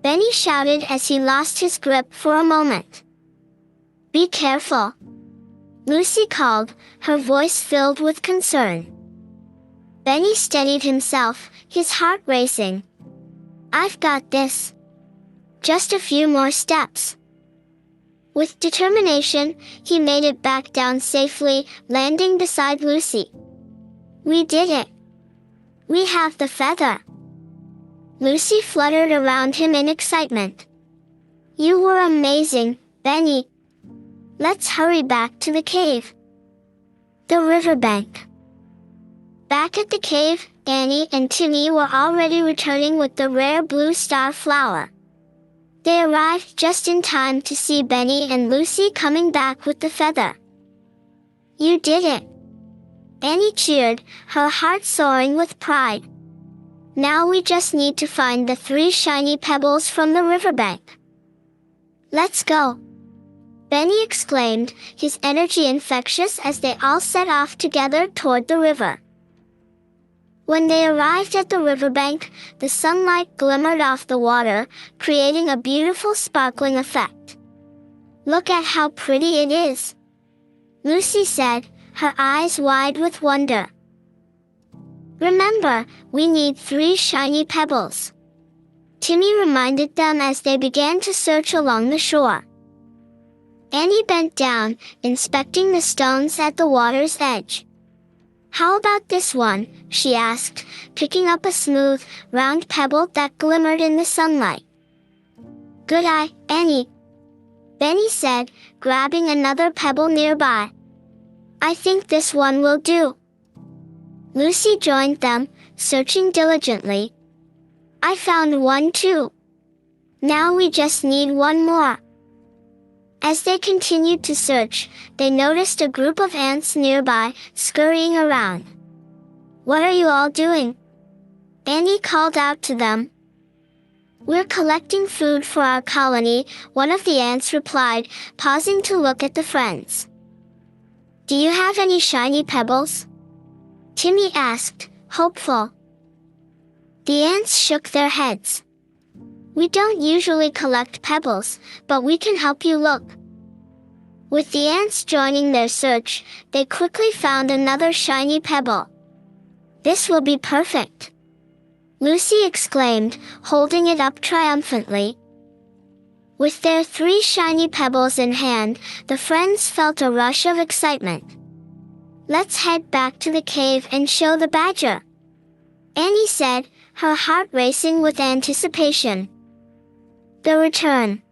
Benny shouted as he lost his grip for a moment. "Be careful," Lucy called, her voice filled with concern. Benny steadied himself, his heart racing. "I've got this. Just a few more steps." With determination, he made it back down safely, landing beside Lucy. "We did it. We have the feather." Lucy fluttered around him in excitement. "You were amazing, Benny. Let's hurry back to the cave." The riverbank. Back at the cave, Annie and Timmy were already returning with the rare blue star flower. They arrived just in time to see Benny and Lucy coming back with the feather. "You did it!" Annie cheered, her heart soaring with pride. "Now we just need to find the 3 shiny pebbles from the riverbank." "Let's go!" Benny exclaimed, his energy infectious as they all set off together toward the river. When they arrived at the riverbank, the sunlight glimmered off the water, creating a beautiful sparkling effect. "Look at how pretty it is," Lucy said, her eyes wide with wonder. "Remember, we need 3 shiny pebbles," Timmy reminded them as they began to search along the shore. Annie bent down, inspecting the stones at the water's edge. "How about this one?" she asked, picking up a smooth, round pebble that glimmered in the sunlight. "Good eye, Annie," Benny said, grabbing another pebble nearby. "I think this one will do." Lucy joined them, searching diligently. "I found one too. Now we just need one more." As they continued to search, they noticed a group of ants nearby, scurrying around. "What are you all doing?" Annie called out to them. "We're collecting food for our colony," one of the ants replied, pausing to look at the friends. "Do you have any shiny pebbles?" Timmy asked, hopeful. The ants shook their heads. "We don't usually collect pebbles, but we can help you look." With the ants joining their search, they quickly found another shiny pebble. "This will be perfect," Lucy exclaimed, holding it up triumphantly. With their 3 shiny pebbles in hand, the friends felt a rush of excitement. "Let's head back to the cave and show the badger," Annie said, her heart racing with anticipation. The return.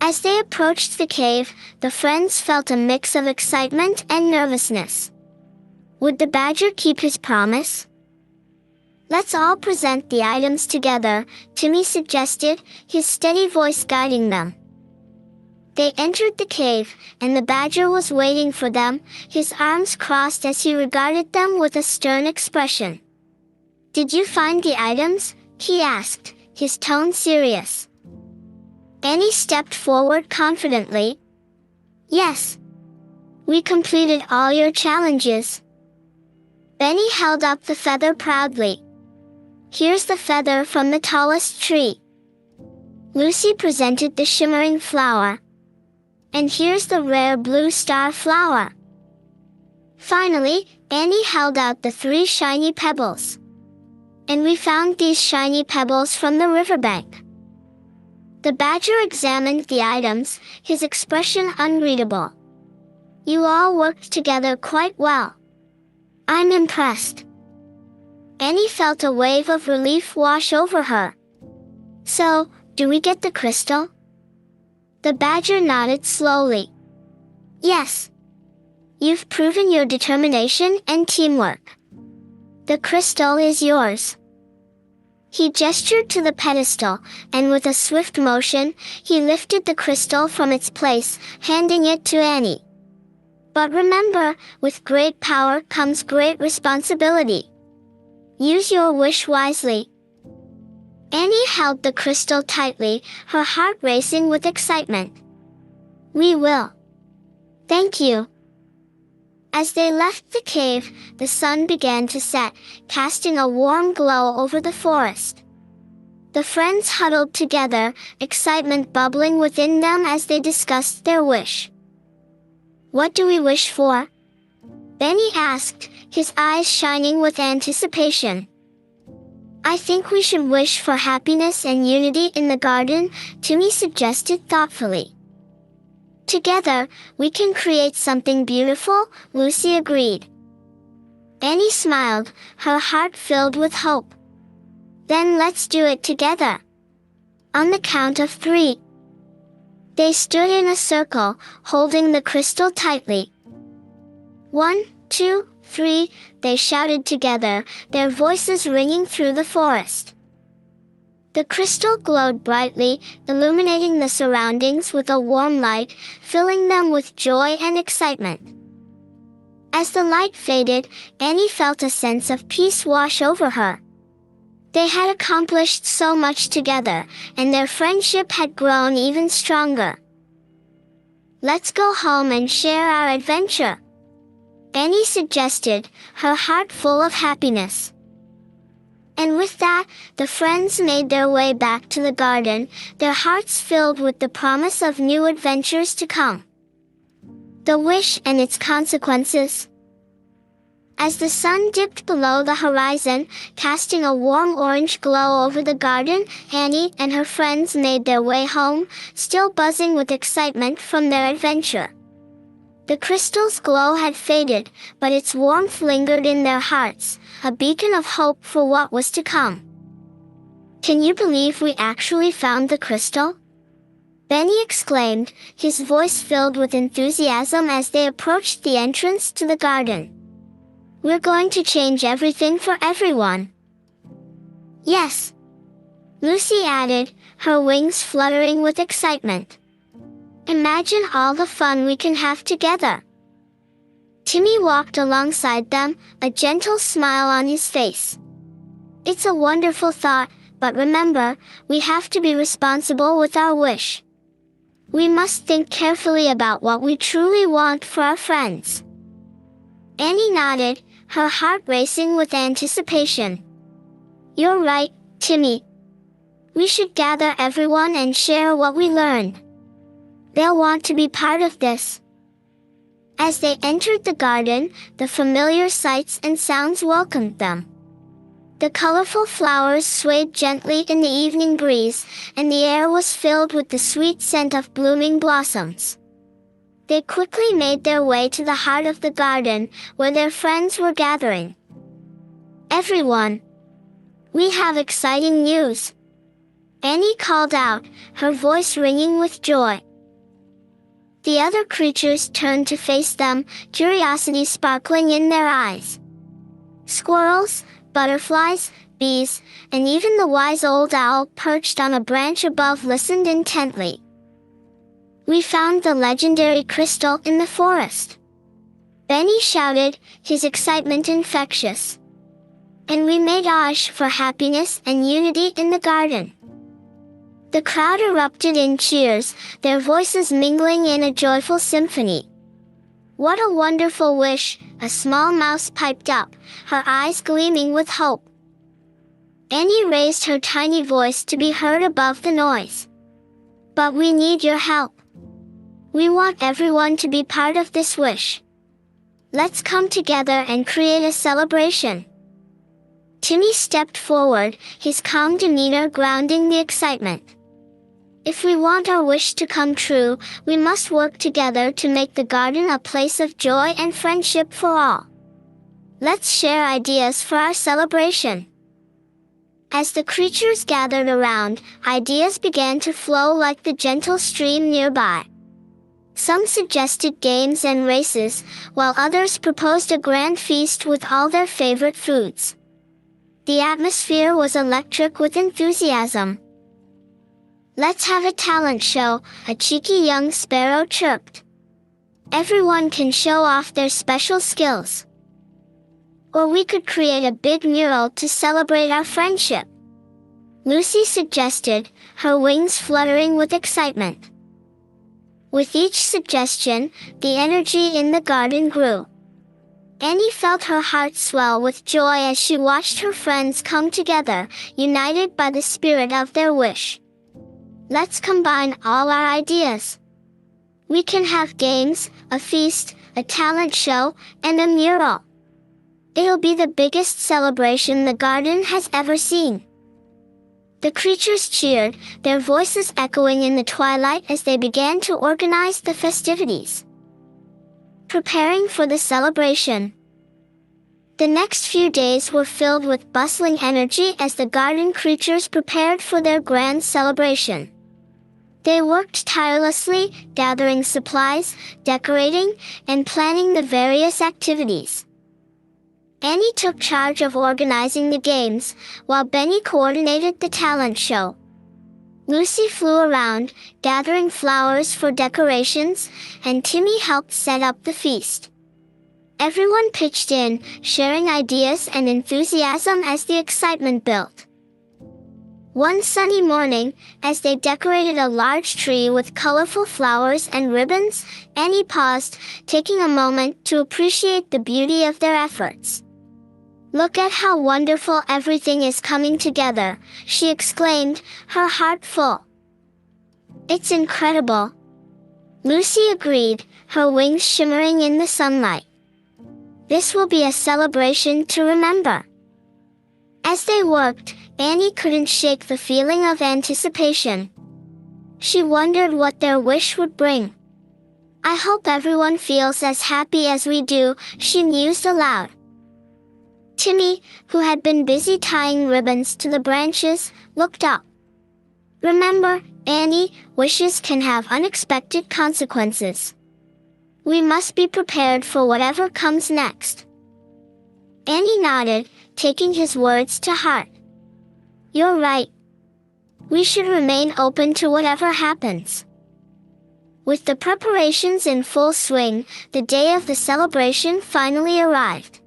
As they approached the cave, the friends felt a mix of excitement and nervousness. Would the badger keep his promise? "Let's all present the items together," Timmy suggested, his steady voice guiding them. They entered the cave, and the badger was waiting for them, his arms crossed as he regarded them with a stern expression. "Did you find the items?" he asked, his tone serious. Annie stepped forward confidently. "Yes. We completed all your challenges." Benny held up the feather proudly. "Here's the feather from the tallest tree." Lucy presented the shimmering flower. "And here's the rare blue star flower." Finally, Annie held out the 3 shiny pebbles. "And we found these shiny pebbles from the riverbank." The badger examined the items, his expression unreadable. "You all worked together quite well. I'm impressed." Annie felt a wave of relief wash over her. "So, do we get the crystal?" The badger nodded slowly. "Yes. You've proven your determination and teamwork. The crystal is yours." He gestured to the pedestal, and with a swift motion, he lifted the crystal from its place, handing it to Annie. "But remember, with great power comes great responsibility. Use your wish wisely." Annie held the crystal tightly, her heart racing with excitement. "We will. Thank you." As they left the cave, the sun began to set, casting a warm glow over the forest. The friends huddled together, excitement bubbling within them as they discussed their wish. "What do we wish for?" Benny asked, his eyes shining with anticipation. "I think we should wish for happiness and unity in the garden," Timmy suggested thoughtfully. "Together, we can create something beautiful," Lucy agreed. Annie smiled, her heart filled with hope. "Then let's do it together. On the count of 3. They stood in a circle, holding the crystal tightly. 1, 2, 3, they shouted together, their voices ringing through the forest. The crystal glowed brightly, illuminating the surroundings with a warm light, filling them with joy and excitement. As the light faded, Annie felt a sense of peace wash over her. They had accomplished so much together, and their friendship had grown even stronger. "Let's go home and share our adventure," Annie suggested, her heart full of happiness. And with that, the friends made their way back to the garden, their hearts filled with the promise of new adventures to come. The wish and its consequences. As the sun dipped below the horizon, casting a warm orange glow over the garden, Annie and her friends made their way home, still buzzing with excitement from their adventure. The crystal's glow had faded, but its warmth lingered in their hearts, a beacon of hope for what was to come. "Can you believe we actually found the crystal?" Benny exclaimed, his voice filled with enthusiasm as they approached the entrance to the garden. "We're going to change everything for everyone." "Yes," Lucy added, her wings fluttering with excitement. "Imagine all the fun we can have together." Timmy walked alongside them, a gentle smile on his face. "It's a wonderful thought, but remember, we have to be responsible with our wish. We must think carefully about what we truly want for our friends." Annie nodded, her heart racing with anticipation. "You're right, Timmy. We should gather everyone and share what we learned. They'll want to be part of this." As they entered the garden, the familiar sights and sounds welcomed them. The colorful flowers swayed gently in the evening breeze, and the air was filled with the sweet scent of blooming blossoms. They quickly made their way to the heart of the garden, where their friends were gathering. "Everyone, we have exciting news," Annie called out, her voice ringing with joy. The other creatures turned to face them, curiosity sparkling in their eyes. Squirrels, butterflies, bees, and even the wise old owl perched on a branch above listened intently. "We found the legendary crystal in the forest," Benny shouted, his excitement infectious. "And we made a wish for happiness and unity in the garden." The crowd erupted in cheers, their voices mingling in a joyful symphony. "What a wonderful wish," a small mouse piped up, her eyes gleaming with hope. Annie raised her tiny voice to be heard above the noise. "But we need your help. We want everyone to be part of this wish. Let's come together and create a celebration." Timmy stepped forward, his calm demeanor grounding the excitement. "If we want our wish to come true, we must work together to make the garden a place of joy and friendship for all. Let's share ideas for our celebration." As the creatures gathered around, ideas began to flow like the gentle stream nearby. Some suggested games and races, while others proposed a grand feast with all their favorite foods. The atmosphere was electric with enthusiasm. "Let's have a talent show," a cheeky young sparrow chirped. "Everyone can show off their special skills. Or we could create a big mural to celebrate our friendship," Lucy suggested, her wings fluttering with excitement. With each suggestion, the energy in the garden grew. Annie felt her heart swell with joy as she watched her friends come together, united by the spirit of their wish. "Let's combine all our ideas. We can have games, a feast, a talent show, and a mural. It'll be the biggest celebration the garden has ever seen." The creatures cheered, their voices echoing in the twilight as they began to organize the festivities. Preparing for the celebration. The next few days were filled with bustling energy as the garden creatures prepared for their grand celebration. They worked tirelessly, gathering supplies, decorating, and planning the various activities. Annie took charge of organizing the games, while Benny coordinated the talent show. Lucy flew around, gathering flowers for decorations, and Timmy helped set up the feast. Everyone pitched in, sharing ideas and enthusiasm as the excitement built. One sunny morning, as they decorated a large tree with colorful flowers and ribbons, Annie paused, taking a moment to appreciate the beauty of their efforts. "Look at how wonderful everything is coming together," she exclaimed, her heart full. "It's incredible," Lucy agreed, her wings shimmering in the sunlight. "This will be a celebration to remember." As they worked, Annie couldn't shake the feeling of anticipation. She wondered what their wish would bring. "I hope everyone feels as happy as we do," she mused aloud. Timmy, who had been busy tying ribbons to the branches, looked up. "Remember, Annie, wishes can have unexpected consequences. We must be prepared for whatever comes next." Annie nodded, taking his words to heart. "You're right. We should remain open to whatever happens." With the preparations in full swing, the day of the celebration finally arrived.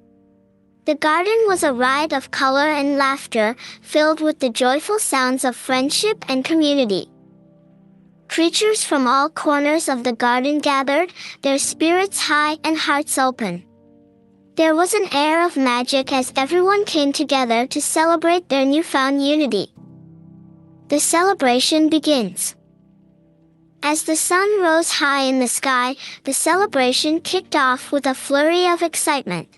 The garden was a riot of color and laughter, filled with the joyful sounds of friendship and community. Creatures from all corners of the garden gathered, their spirits high and hearts open. There was an air of magic as everyone came together to celebrate their newfound unity. The celebration begins. As the sun rose high in the sky, the celebration kicked off with a flurry of excitement.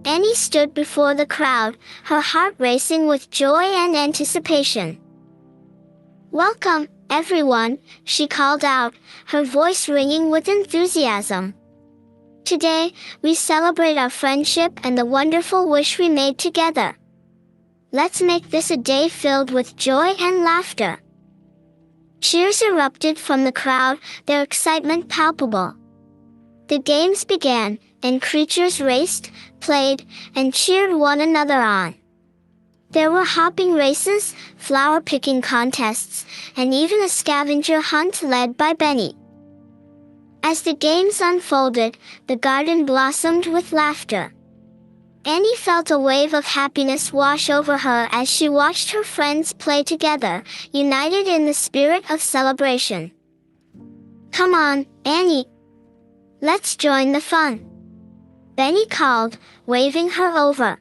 Annie stood before the crowd, her heart racing with joy and anticipation. "Welcome, everyone," she called out, her voice ringing with enthusiasm. "Today, we celebrate our friendship and the wonderful wish we made together. Let's make this a day filled with joy and laughter." Cheers erupted from the crowd, their excitement palpable. The games began, and creatures raced, played, and cheered one another on. There were hopping races, flower-picking contests, and even a scavenger hunt led by Benny. As the games unfolded, the garden blossomed with laughter. Annie felt a wave of happiness wash over her as she watched her friends play together, united in the spirit of celebration. "Come on, Annie. Let's join the fun," Benny called, waving her over.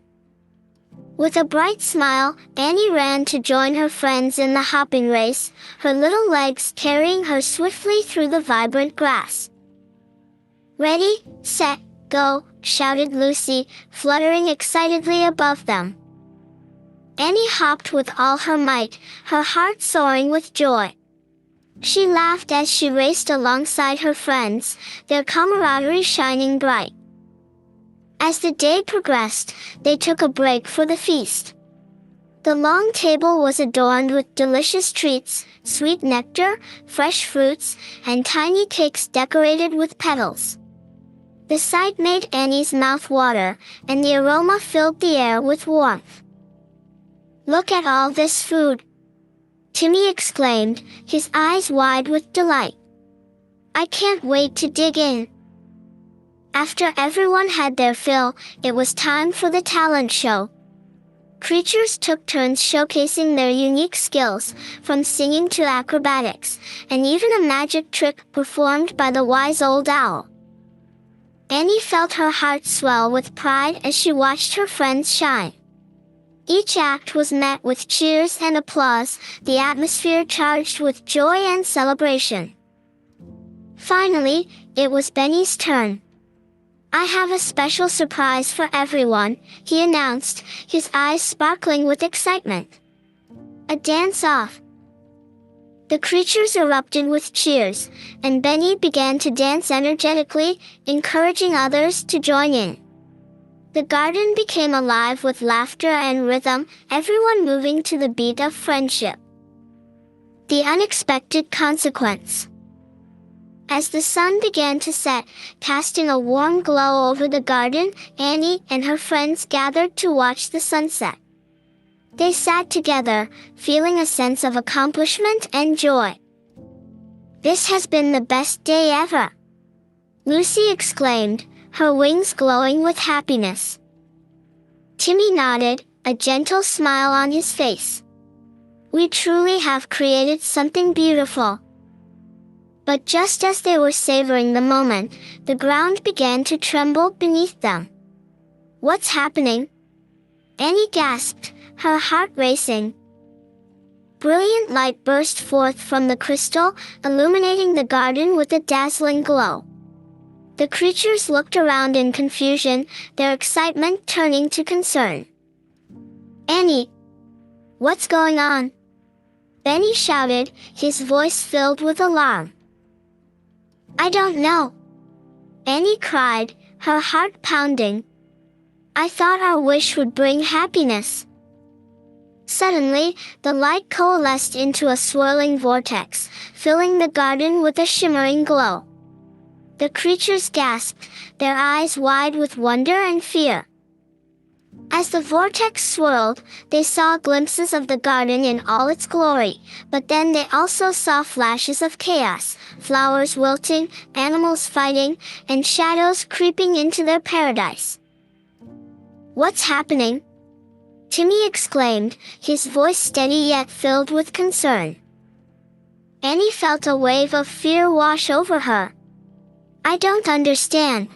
With a bright smile, Annie ran to join her friends in the hopping race, her little legs carrying her swiftly through the vibrant grass. "Ready, set, go," shouted Lucy, fluttering excitedly above them. Annie hopped with all her might, her heart soaring with joy. She laughed as she raced alongside her friends, their camaraderie shining bright. As the day progressed, they took a break for the feast. The long table was adorned with delicious treats, sweet nectar, fresh fruits, and tiny cakes decorated with petals. The sight made Annie's mouth water, and the aroma filled the air with warmth. "Look at all this food," Timmy exclaimed, his eyes wide with delight. "I can't wait to dig in." After everyone had their fill, it was time for the talent show. Creatures took turns showcasing their unique skills, from singing to acrobatics, and even a magic trick performed by the wise old owl. Annie felt her heart swell with pride as she watched her friends shine. Each act was met with cheers and applause, the atmosphere charged with joy and celebration. Finally, it was Benny's turn. "I have a special surprise for everyone," he announced, his eyes sparkling with excitement. "A dance-off." The creatures erupted with cheers, and Benny began to dance energetically, encouraging others to join in. The garden became alive with laughter and rhythm, everyone moving to the beat of friendship. The unexpected consequence. As the sun began to set, casting a warm glow over the garden, Annie and her friends gathered to watch the sunset. They sat together, feeling a sense of accomplishment and joy. "This has been the best day ever," Lucy exclaimed, her wings glowing with happiness. Timmy nodded, a gentle smile on his face. "We truly have created something beautiful." But just as they were savoring the moment, the ground began to tremble beneath them. "What's happening?" Annie gasped, her heart racing. Brilliant light burst forth from the crystal, illuminating the garden with a dazzling glow. The creatures looked around in confusion, their excitement turning to concern. "Annie, what's going on?" Benny shouted, his voice filled with alarm. "I don't know," Annie cried, her heart pounding. "I thought our wish would bring happiness." Suddenly, the light coalesced into a swirling vortex, filling the garden with a shimmering glow. The creatures gasped, their eyes wide with wonder and fear. As the vortex swirled, they saw glimpses of the garden in all its glory, but then they also saw flashes of chaos, flowers wilting, animals fighting, and shadows creeping into their paradise. "What's happening?" Timmy exclaimed, his voice steady yet filled with concern. Annie felt a wave of fear wash over her. "I don't understand.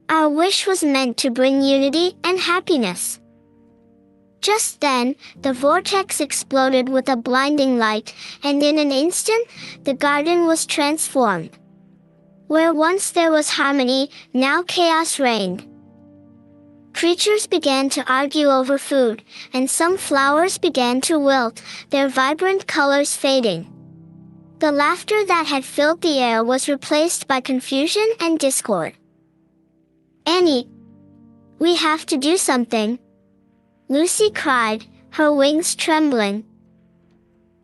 Our wish was meant to bring unity and happiness." Just then, the vortex exploded with a blinding light, and in an instant, the garden was transformed. Where once there was harmony, now chaos reigned. Creatures began to argue over food, and some flowers began to wilt, their vibrant colors fading. The laughter that had filled the air was replaced by confusion and discord. "Annie, we have to do something," Lucy cried, her wings trembling.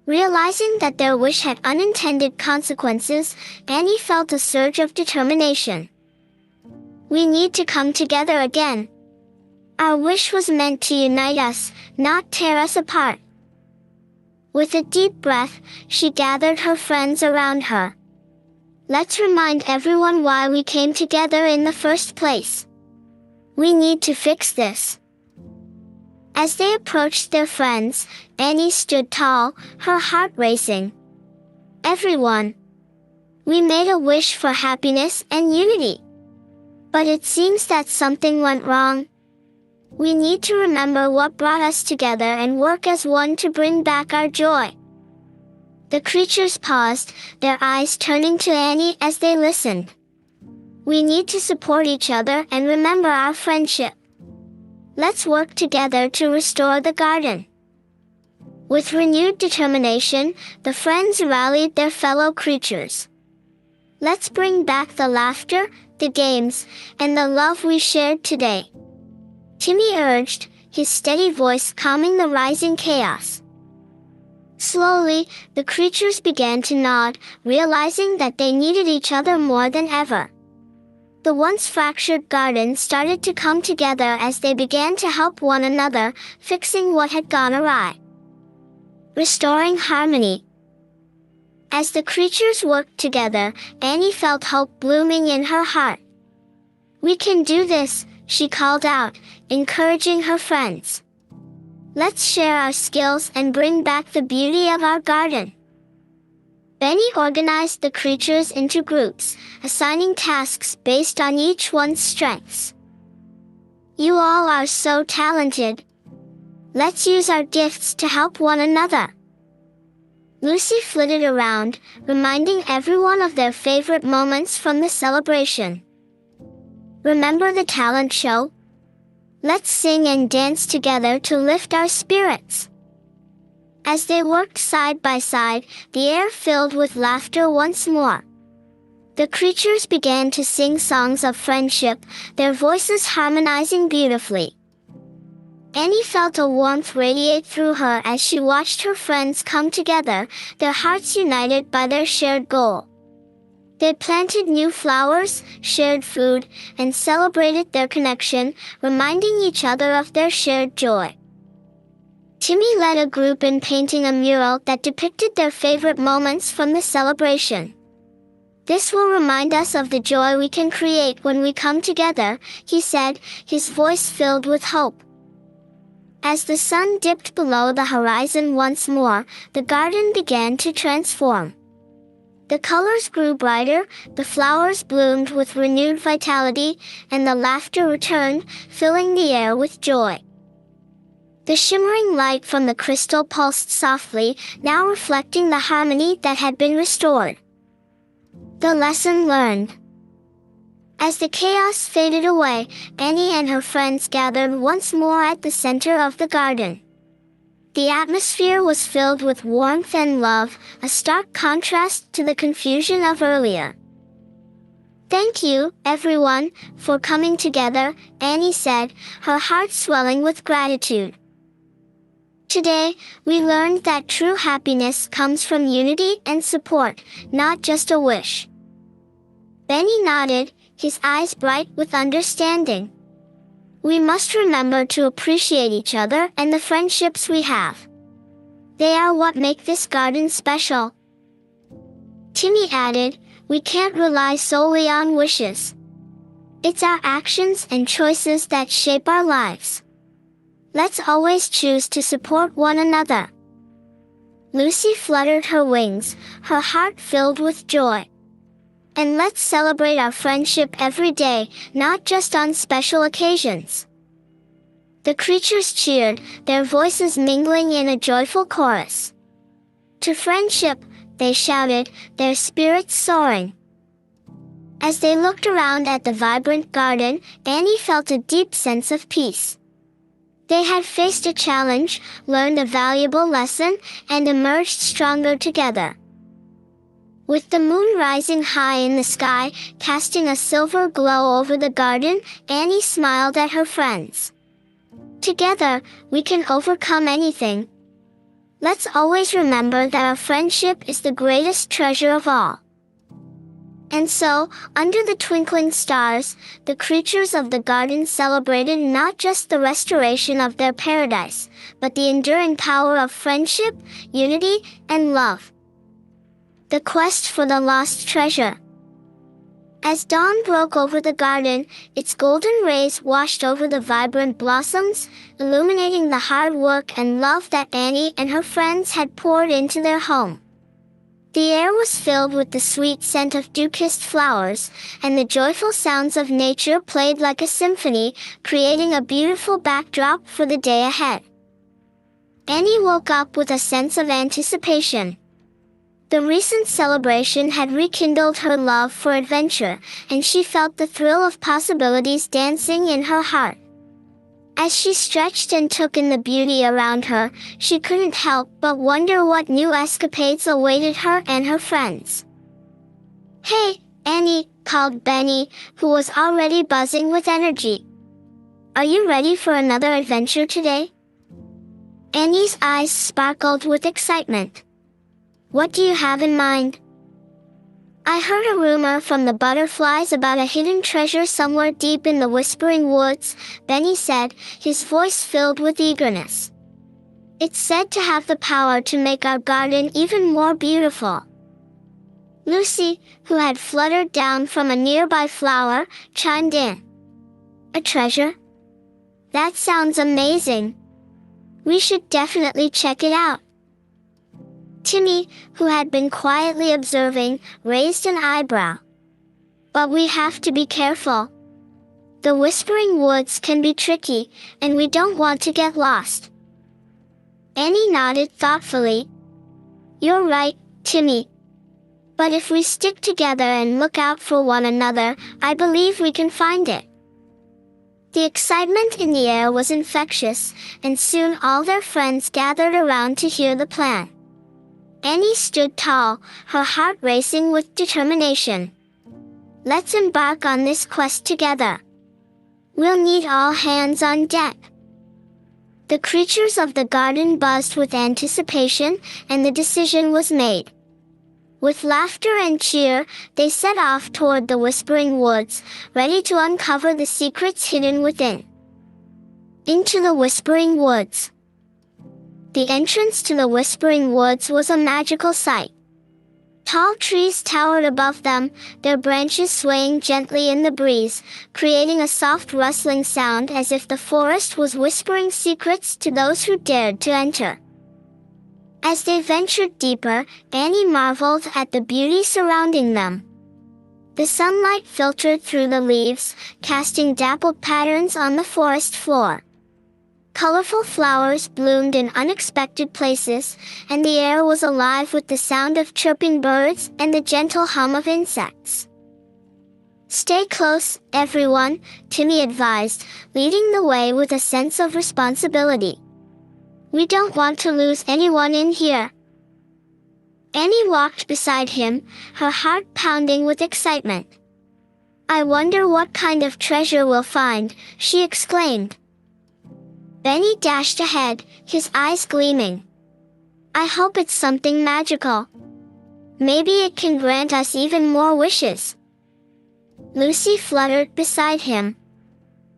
Realizing that their wish had unintended consequences, Annie felt a surge of determination. "We need to come together again. Our wish was meant to unite us, not tear us apart." With a deep breath, she gathered her friends around her. "Let's remind everyone why we came together in the first place. We need to fix this." As they approached their friends, Annie stood tall, her heart racing. "Everyone, we made a wish for happiness and unity. But it seems that something went wrong. We need to remember what brought us together and work as one to bring back our joy." The creatures paused, their eyes turning to Annie as they listened. "We need to support each other and remember our friendship. Let's work together to restore the garden." With renewed determination, the friends rallied their fellow creatures. "Let's bring back the laughter, the games, and the love we shared today," Timmy urged, his steady voice calming the rising chaos. Slowly, the creatures began to nod, realizing that they needed each other more than ever. The once fractured garden started to come together as they began to help one another, fixing what had gone awry. Restoring harmony. As the creatures worked together, Annie felt hope blooming in her heart. "We can do this," she called out, encouraging her friends. "Let's share our skills and bring back the beauty of our garden." Benny organized the creatures into groups, assigning tasks based on each one's strengths. "You all are so talented. Let's use our gifts to help one another." Lucy flitted around, reminding everyone of their favorite moments from the celebration. "Remember the talent show? Let's sing and dance together to lift our spirits." As they worked side by side, the air filled with laughter once more. The creatures began to sing songs of friendship, their voices harmonizing beautifully. Annie felt a warmth radiate through her as she watched her friends come together, their hearts united by their shared goal. They planted new flowers, shared food, and celebrated their connection, reminding each other of their shared joy. Timmy led a group in painting a mural that depicted their favorite moments from the celebration. "This will remind us of the joy we can create when we come together," he said, his voice filled with hope. As the sun dipped below the horizon once more, the garden began to transform. The colors grew brighter, the flowers bloomed with renewed vitality, and the laughter returned, filling the air with joy. The shimmering light from the crystal pulsed softly, now reflecting the harmony that had been restored. The lesson learned. As the chaos faded away, Annie and her friends gathered once more at the center of the garden. The atmosphere was filled with warmth and love, a stark contrast to the confusion of earlier. "Thank you, everyone, for coming together," Annie said, her heart swelling with gratitude. "Today, we learned that true happiness comes from unity and support, not just a wish." Benny nodded, his eyes bright with understanding. "We must remember to appreciate each other and the friendships we have. They are what make this garden special." Timmy added, "We can't rely solely on wishes. It's our actions and choices that shape our lives. Let's always choose to support one another." Lucy fluttered her wings, her heart filled with joy. "And let's celebrate our friendship every day, not just on special occasions." The creatures cheered, their voices mingling in a joyful chorus. "To friendship," they shouted, their spirits soaring. As they looked around at the vibrant garden, Annie felt a deep sense of peace. They had faced a challenge, learned a valuable lesson, and emerged stronger together. With the moon rising high in the sky, casting a silver glow over the garden, Annie smiled at her friends. "Together, we can overcome anything. Let's always remember that our friendship is the greatest treasure of all." And so, under the twinkling stars, the creatures of the garden celebrated not just the restoration of their paradise, but the enduring power of friendship, unity, and love. The quest for the lost treasure. As dawn broke over the garden, its golden rays washed over the vibrant blossoms, illuminating the hard work and love that Annie and her friends had poured into their home. The air was filled with the sweet scent of dew-kissed flowers, and the joyful sounds of nature played like a symphony, creating a beautiful backdrop for the day ahead. Annie woke up with a sense of anticipation. The recent celebration had rekindled her love for adventure, and she felt the thrill of possibilities dancing in her heart. As she stretched and took in the beauty around her, she couldn't help but wonder what new escapades awaited her and her friends. "Hey, Annie," called Benny, who was already buzzing with energy. "Are you ready for another adventure today?" Annie's eyes sparkled with excitement. "What do you have in mind?" "I heard a rumor from the butterflies about a hidden treasure somewhere deep in the whispering woods," Benny said, his voice filled with eagerness. "It's said to have the power to make our garden even more beautiful." Lucy, who had fluttered down from a nearby flower, chimed in. "A treasure? That sounds amazing. We should definitely check it out." Timmy, who had been quietly observing, raised an eyebrow. "But we have to be careful. The whispering woods can be tricky, and we don't want to get lost." Annie nodded thoughtfully. "You're right, Timmy. But if we stick together and look out for one another, I believe we can find it." The excitement in the air was infectious, and soon all their friends gathered around to hear the plan. Annie stood tall, her heart racing with determination. "Let's embark on this quest together. We'll need all hands on deck." The creatures of the garden buzzed with anticipation, and the decision was made. With laughter and cheer, they set off toward the Whispering Woods, ready to uncover the secrets hidden within. Into the Whispering Woods. The entrance to the Whispering Woods was a magical sight. Tall trees towered above them, their branches swaying gently in the breeze, creating a soft rustling sound as if the forest was whispering secrets to those who dared to enter. As they ventured deeper, Annie marveled at the beauty surrounding them. The sunlight filtered through the leaves, casting dappled patterns on the forest floor. Colorful flowers bloomed in unexpected places, and the air was alive with the sound of chirping birds and the gentle hum of insects. "Stay close, everyone," Timmy advised, leading the way with a sense of responsibility. "We don't want to lose anyone in here." Annie walked beside him, her heart pounding with excitement. "I wonder what kind of treasure we'll find," she exclaimed. Benny dashed ahead, his eyes gleaming. "I hope it's something magical. Maybe it can grant us even more wishes." Lucy fluttered beside him.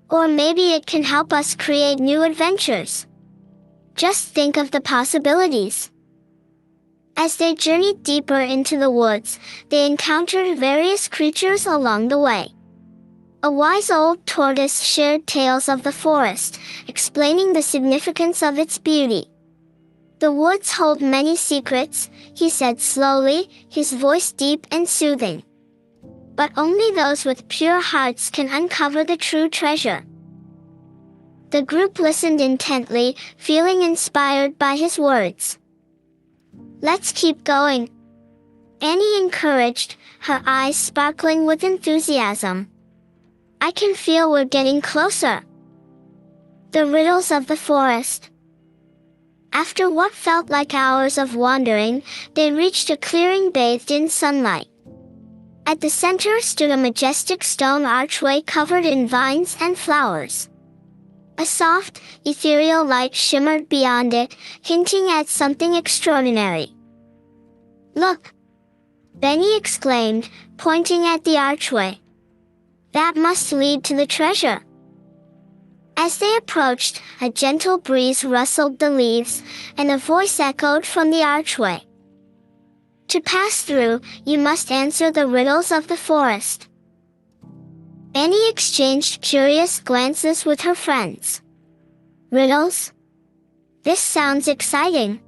"Or maybe it can help us create new adventures. Just think of the possibilities." As they journeyed deeper into the woods, they encountered various creatures along the way. A wise old tortoise shared tales of the forest, explaining the significance of its beauty. "The woods hold many secrets," he said slowly, his voice deep and soothing. "But only those with pure hearts can uncover the true treasure." The group listened intently, feeling inspired by his words. "Let's keep going," Annie encouraged, her eyes sparkling with enthusiasm. "I can feel we're getting closer." The riddles of the forest. After what felt like hours of wandering, they reached a clearing bathed in sunlight. At the center stood a majestic stone archway covered in vines and flowers. A soft, ethereal light shimmered beyond it, hinting at something extraordinary. "Look!" Benny exclaimed, pointing at the archway. "That must lead to the treasure." As they approached, a gentle breeze rustled the leaves, and a voice echoed from the archway. "To pass through, you must answer the riddles of the forest." Annie exchanged curious glances with her friends. "Riddles? This sounds exciting.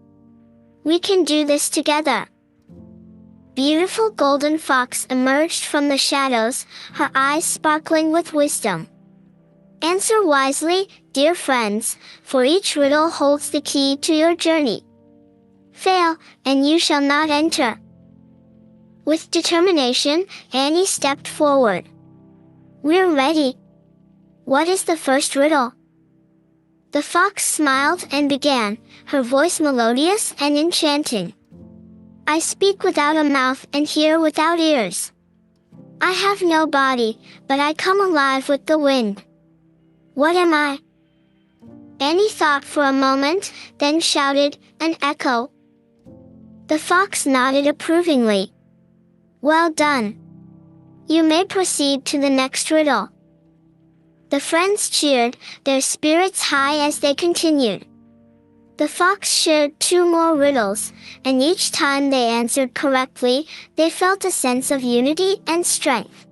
We can do this together." Beautiful golden fox emerged from the shadows, her eyes sparkling with wisdom. "Answer wisely, dear friends, for each riddle holds the key to your journey. Fail, and you shall not enter." With determination, Annie stepped forward. "We're ready. What is the first riddle?" The fox smiled and began, her voice melodious and enchanting. "I speak without a mouth and hear without ears. I have no body, but I come alive with the wind. What am I?" Annie thought for a moment, then shouted, "An echo." The fox nodded approvingly. "Well done. You may proceed to the next riddle." The friends cheered, their spirits high as they continued. The fox shared 2 more riddles, and each time they answered correctly, they felt a sense of unity and strength.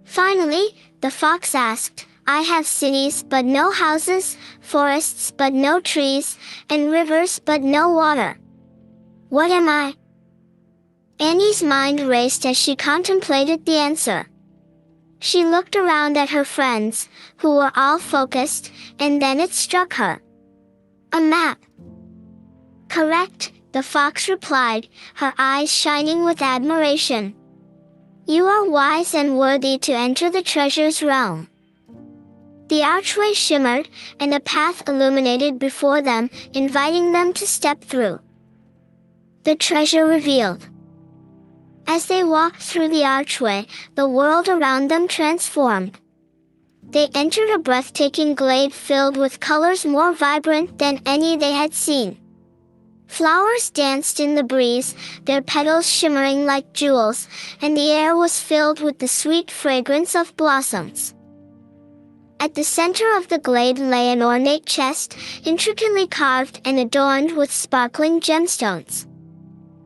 Finally, the fox asked, "I have cities but no houses, forests but no trees, and rivers but no water. What am I?" Annie's mind raced as she contemplated the answer. She looked around at her friends, who were all focused, and then it struck her. "A map." "Correct," the fox replied, her eyes shining with admiration. "You are wise and worthy to enter the treasure's realm." The archway shimmered, and a path illuminated before them, inviting them to step through. The treasure revealed. As they walked through the archway, the world around them transformed. They entered a breathtaking glade filled with colors more vibrant than any they had seen. Flowers danced in the breeze, their petals shimmering like jewels, and the air was filled with the sweet fragrance of blossoms. At the center of the glade lay an ornate chest, intricately carved and adorned with sparkling gemstones.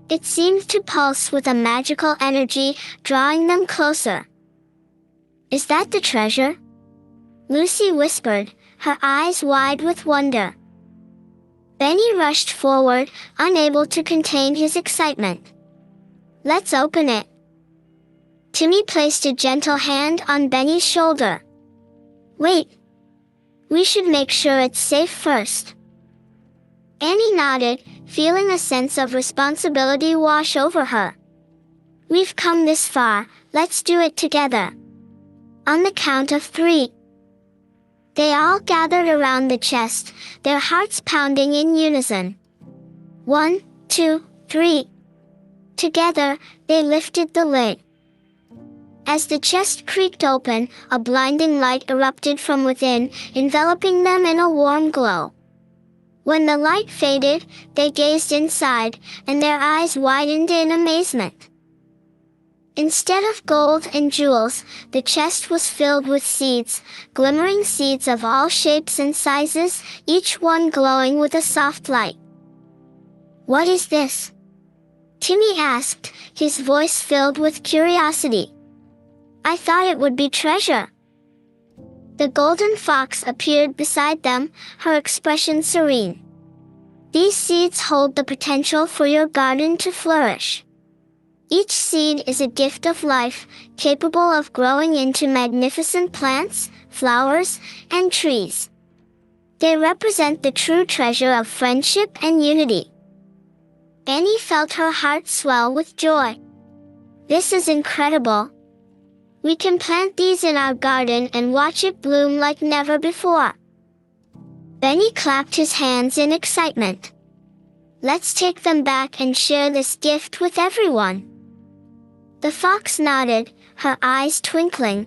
It seemed to pulse with a magical energy, drawing them closer. "Is that the treasure?" Lucy whispered, her eyes wide with wonder. Benny rushed forward, unable to contain his excitement. "Let's open it." Timmy placed a gentle hand on Benny's shoulder. "Wait. We should make sure it's safe first." Annie nodded, feeling a sense of responsibility wash over her. "We've come this far, let's do it together." On the count of 3. They all gathered around the chest, their hearts pounding in unison. 1, 2, 3. Together, they lifted the lid. As the chest creaked open, a blinding light erupted from within, enveloping them in a warm glow. When the light faded, they gazed inside, and their eyes widened in amazement. Instead of gold and jewels, the chest was filled with seeds, glimmering seeds of all shapes and sizes, each one glowing with a soft light. "What is this?" Timmy asked, his voice filled with curiosity. "I thought it would be treasure." The golden fox appeared beside them, her expression serene. "These seeds hold the potential for your garden to flourish. Each seed is a gift of life, capable of growing into magnificent plants, flowers, and trees. They represent the true treasure of friendship and unity." Annie felt her heart swell with joy. "This is incredible. We can plant these in our garden and watch it bloom like never before." Benny clapped his hands in excitement. "Let's take them back and share this gift with everyone." The fox nodded, her eyes twinkling.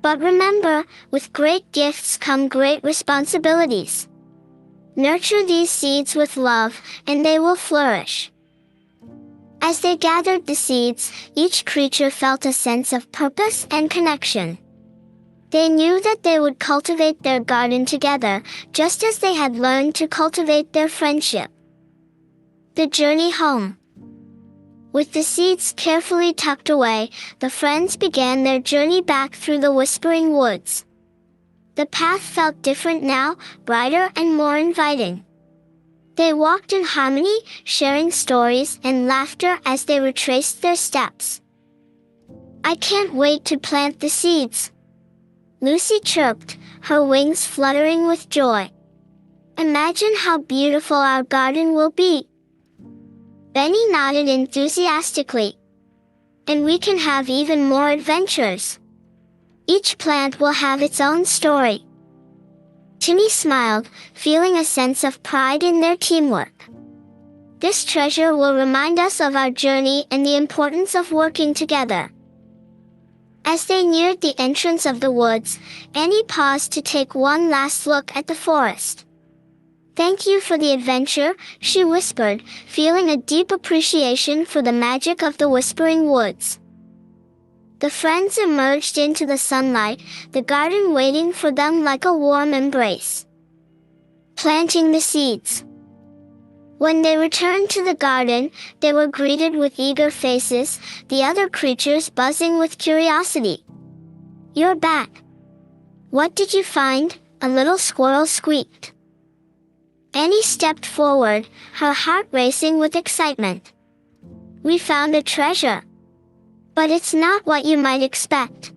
"But remember, with great gifts come great responsibilities. Nurture these seeds with love, and they will flourish." As they gathered the seeds, each creature felt a sense of purpose and connection. They knew that they would cultivate their garden together, just as they had learned to cultivate their friendship. The journey home. With the seeds carefully tucked away, the friends began their journey back through the whispering woods. The path felt different now, brighter and more inviting. They walked in harmony, sharing stories and laughter as they retraced their steps. "I can't wait to plant the seeds," Lucy chirped, her wings fluttering with joy. "Imagine how beautiful our garden will be." Benny nodded enthusiastically. "And we can have even more adventures. Each plant will have its own story." Timmy smiled, feeling a sense of pride in their teamwork. "This treasure will remind us of our journey and the importance of working together." As they neared the entrance of the woods, Annie paused to take one last look at the forest. "Thank you for the adventure," she whispered, feeling a deep appreciation for the magic of the whispering woods. The friends emerged into the sunlight, the garden waiting for them like a warm embrace. Planting the seeds. When they returned to the garden, they were greeted with eager faces, the other creatures buzzing with curiosity. "You're back. What did you find?" a little squirrel squeaked. Annie stepped forward, her heart racing with excitement. "We found a treasure. But it's not what you might expect.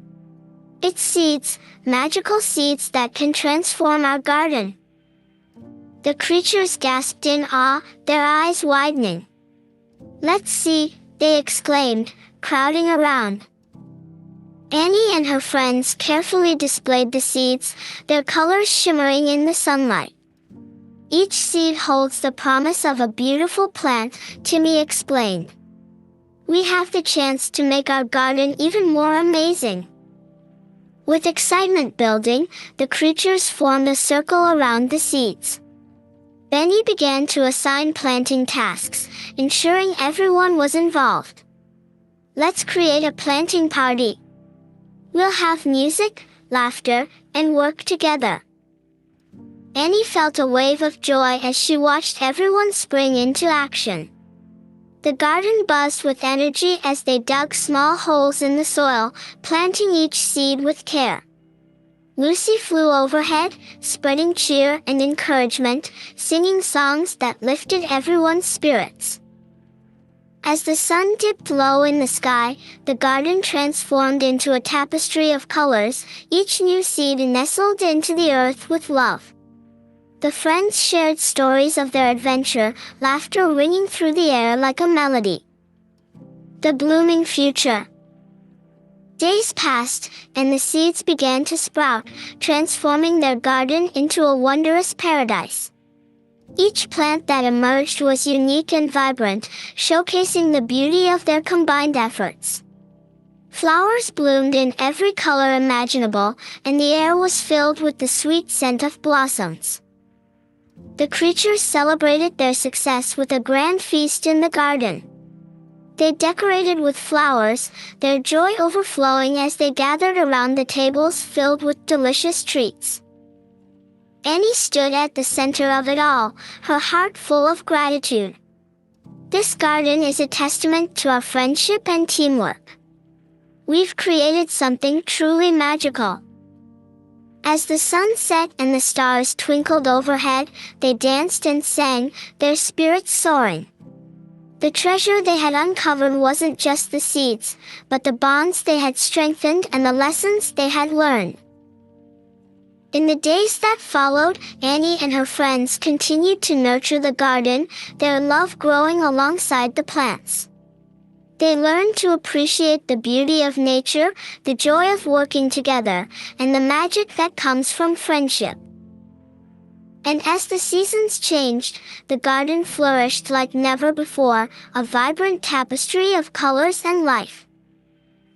It's seeds, magical seeds that can transform our garden." The creatures gasped in awe, their eyes widening. "Let's see," they exclaimed, crowding around. Annie and her friends carefully displayed the seeds, their colors shimmering in the sunlight. "Each seed holds the promise of a beautiful plant," Timmy explained. "We have the chance to make our garden even more amazing." With excitement building, the creatures formed a circle around the seeds. Benny began to assign planting tasks, ensuring everyone was involved. Let's create a planting party. We'll have music, laughter, and work together. Annie felt a wave of joy as she watched everyone spring into action. The garden buzzed with energy as they dug small holes in the soil, planting each seed with care. Lucy flew overhead, spreading cheer and encouragement, singing songs that lifted everyone's spirits. As the sun dipped low in the sky, the garden transformed into a tapestry of colors, each new seed nestled into the earth with love. The friends shared stories of their adventure, laughter ringing through the air like a melody. The blooming future. Days passed, and the seeds began to sprout, transforming their garden into a wondrous paradise. Each plant that emerged was unique and vibrant, showcasing the beauty of their combined efforts. Flowers bloomed in every color imaginable, and the air was filled with the sweet scent of blossoms. The creatures celebrated their success with a grand feast in the garden. They decorated with flowers, their joy overflowing as they gathered around the tables filled with delicious treats. Annie stood at the center of it all, her heart full of gratitude. This garden is a testament to our friendship and teamwork. We've created something truly magical. As the sun set and the stars twinkled overhead, they danced and sang, their spirits soaring. The treasure they had uncovered wasn't just the seeds, but the bonds they had strengthened and the lessons they had learned. In the days that followed, Annie and her friends continued to nurture the garden, their love growing alongside the plants. They learned to appreciate the beauty of nature, the joy of working together, and the magic that comes from friendship. And as the seasons changed, the garden flourished like never before, a vibrant tapestry of colors and life.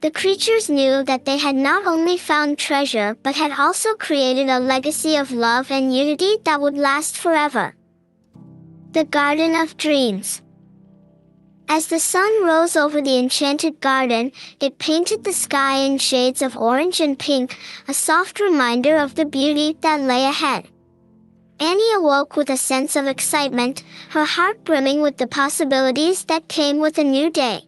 The creatures knew that they had not only found treasure but had also created a legacy of love and unity that would last forever. The Garden of Dreams. As the sun rose over the enchanted garden, it painted the sky in shades of orange and pink, a soft reminder of the beauty that lay ahead. Annie awoke with a sense of excitement, her heart brimming with the possibilities that came with a new day.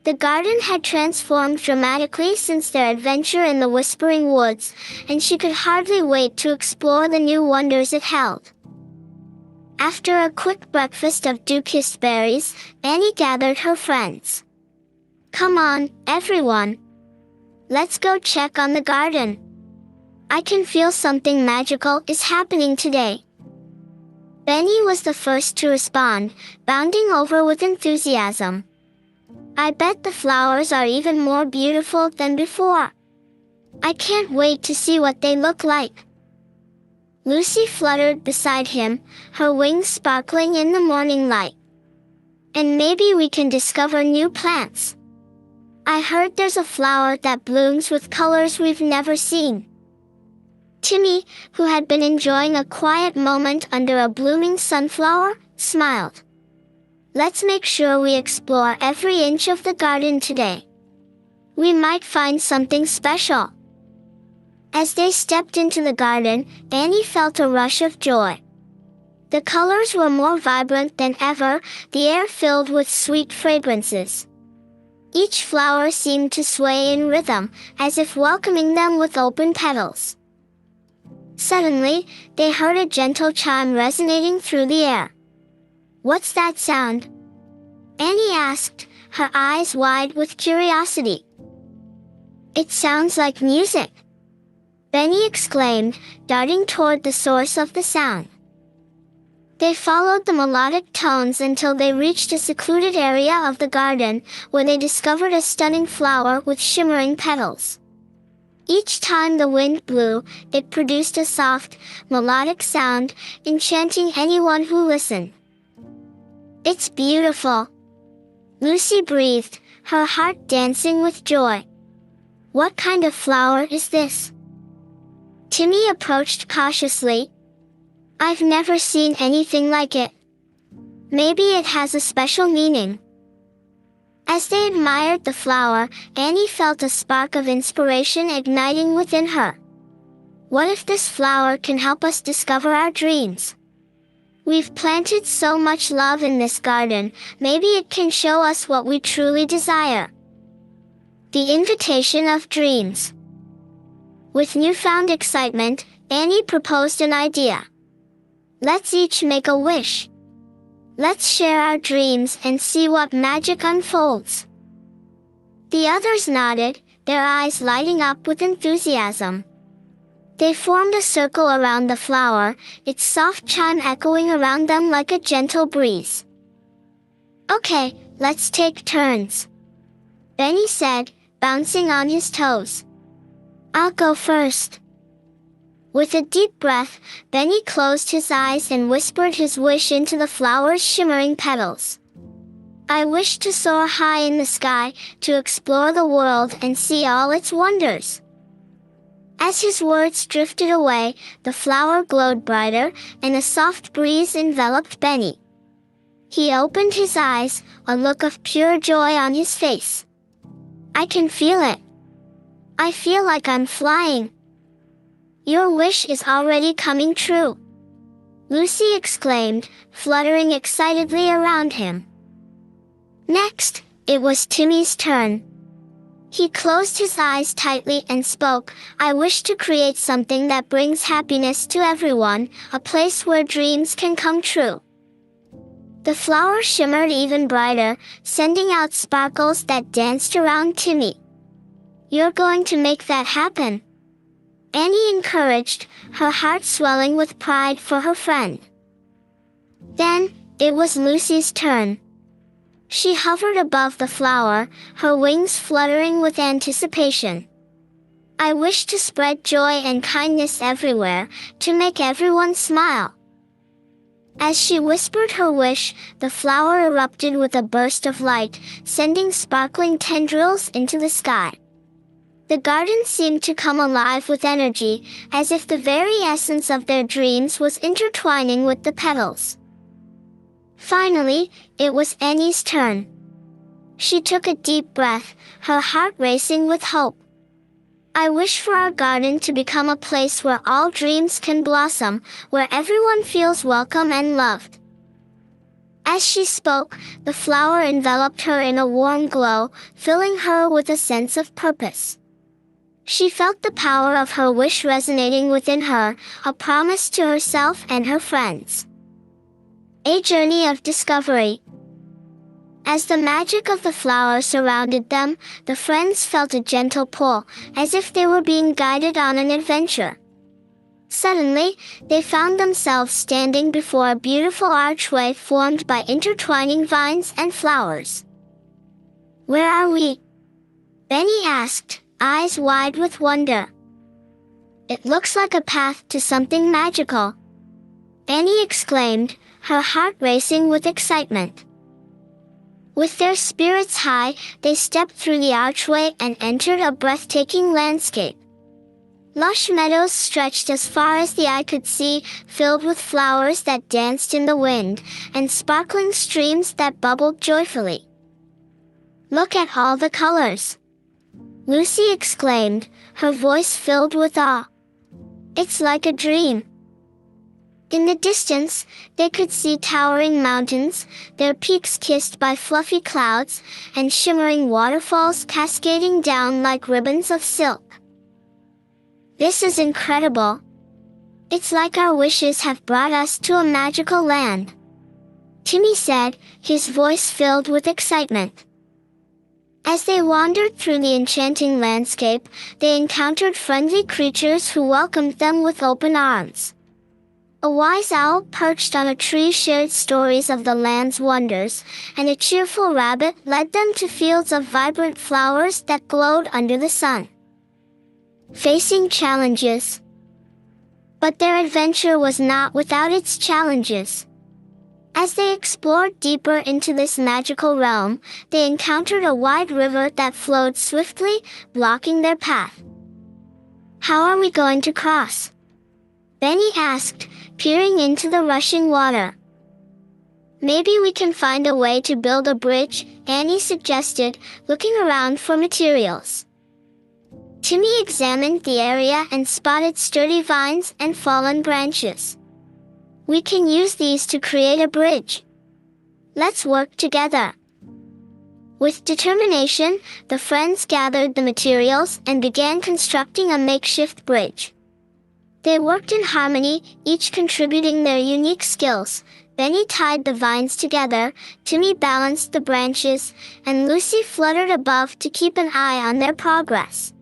The garden had transformed dramatically since their adventure in the Whispering Woods, and she could hardly wait to explore the new wonders it held. After a quick breakfast of dew-kissed berries, Annie gathered her friends. Come on, everyone. Let's go check on the garden. I can feel something magical is happening today. Benny was the first to respond, bounding over with enthusiasm. I bet the flowers are even more beautiful than before. I can't wait to see what they look like. Lucy fluttered beside him, her wings sparkling in the morning light. And maybe we can discover new plants. I heard there's a flower that blooms with colors we've never seen. Timmy, who had been enjoying a quiet moment under a blooming sunflower, smiled. Let's make sure we explore every inch of the garden today. We might find something special. As they stepped into the garden, Annie felt a rush of joy. The colors were more vibrant than ever, the air filled with sweet fragrances. Each flower seemed to sway in rhythm, as if welcoming them with open petals. Suddenly, they heard a gentle chime resonating through the air. What's that sound? Annie asked, her eyes wide with curiosity. It sounds like music, Benny exclaimed, darting toward the source of the sound. They followed the melodic tones until they reached a secluded area of the garden, where they discovered a stunning flower with shimmering petals. Each time the wind blew, it produced a soft, melodic sound, enchanting anyone who listened. It's beautiful, Lucy breathed, her heart dancing with joy. What kind of flower is this? Timmy approached cautiously. I've never seen anything like it. Maybe it has a special meaning. As they admired the flower, Annie felt a spark of inspiration igniting within her. What if this flower can help us discover our dreams? We've planted so much love in this garden, maybe it can show us what we truly desire. The invitation of dreams. With newfound excitement, Annie proposed an idea. Let's each make a wish. Let's share our dreams and see what magic unfolds. The others nodded, their eyes lighting up with enthusiasm. They formed a circle around the flower, its soft chime echoing around them like a gentle breeze. Okay, let's take turns, Benny said, bouncing on his toes. I'll go first. With a deep breath, Benny closed his eyes and whispered his wish into the flower's shimmering petals. I wish to soar high in the sky, to explore the world and see all its wonders. As his words drifted away, the flower glowed brighter, and a soft breeze enveloped Benny. He opened his eyes, a look of pure joy on his face. I can feel it. I feel like I'm flying. Your wish is already coming true, Lucy exclaimed, fluttering excitedly around him. Next, it was Timmy's turn. He closed his eyes tightly and spoke, I wish to create something that brings happiness to everyone, a place where dreams can come true. The flower shimmered even brighter, sending out sparkles that danced around Timmy. You're going to make that happen, Annie encouraged, her heart swelling with pride for her friend. Then, it was Lucy's turn. She hovered above the flower, her wings fluttering with anticipation. I wish to spread joy and kindness everywhere, to make everyone smile. As she whispered her wish, the flower erupted with a burst of light, sending sparkling tendrils into the sky. The garden seemed to come alive with energy, as if the very essence of their dreams was intertwining with the petals. Finally, it was Annie's turn. She took a deep breath, her heart racing with hope. I wish for our garden to become a place where all dreams can blossom, where everyone feels welcome and loved. As she spoke, the flower enveloped her in a warm glow, filling her with a sense of purpose. She felt the power of her wish resonating within her, a promise to herself and her friends. A journey of discovery. As the magic of the flower surrounded them, the friends felt a gentle pull, as if they were being guided on an adventure. Suddenly, they found themselves standing before a beautiful archway formed by intertwining vines and flowers. Where are we? Benny asked, eyes wide with wonder. It looks like a path to something magical, Annie exclaimed, her heart racing with excitement. With their spirits high, they stepped through the archway and entered a breathtaking landscape. Lush meadows stretched as far as the eye could see, filled with flowers that danced in the wind, and sparkling streams that bubbled joyfully. Look at all the colors, Lucy exclaimed, her voice filled with awe. It's like a dream. In the distance, they could see towering mountains, their peaks kissed by fluffy clouds, and shimmering waterfalls cascading down like ribbons of silk. This is incredible. It's like our wishes have brought us to a magical land, Timmy said, his voice filled with excitement. As they wandered through the enchanting landscape, they encountered friendly creatures who welcomed them with open arms. A wise owl perched on a tree shared stories of the land's wonders, and a cheerful rabbit led them to fields of vibrant flowers that glowed under the sun. Facing challenges. But their adventure was not without its challenges. As they explored deeper into this magical realm, they encountered a wide river that flowed swiftly, blocking their path. How are we going to cross? Benny asked, peering into the rushing water. Maybe we can find a way to build a bridge, Annie suggested, looking around for materials. Timmy examined the area and spotted sturdy vines and fallen branches. We can use these to create a bridge. Let's work together. With determination, the friends gathered the materials and began constructing a makeshift bridge. They worked in harmony, each contributing their unique skills. Benny tied the vines together, Timmy balanced the branches, and Lucy fluttered above to keep an eye on their progress.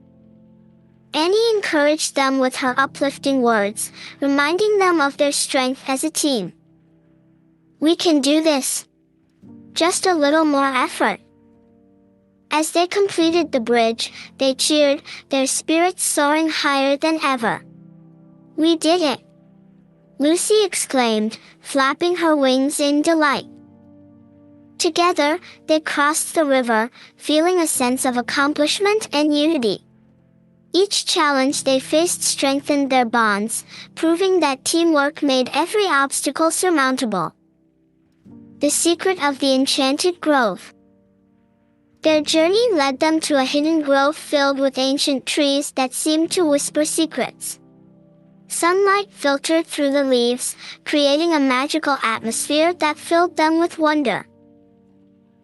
Annie encouraged them with her uplifting words, reminding them of their strength as a team. We can do this. Just a little more effort. As they completed the bridge, they cheered, their spirits soaring higher than ever. We did it! Lucy exclaimed, flapping her wings in delight. Together, they crossed the river, feeling a sense of accomplishment and unity. Each challenge they faced strengthened their bonds, proving that teamwork made every obstacle surmountable. The secret of the enchanted grove. Their journey led them to a hidden grove filled with ancient trees that seemed to whisper secrets. Sunlight filtered through the leaves, creating a magical atmosphere that filled them with wonder.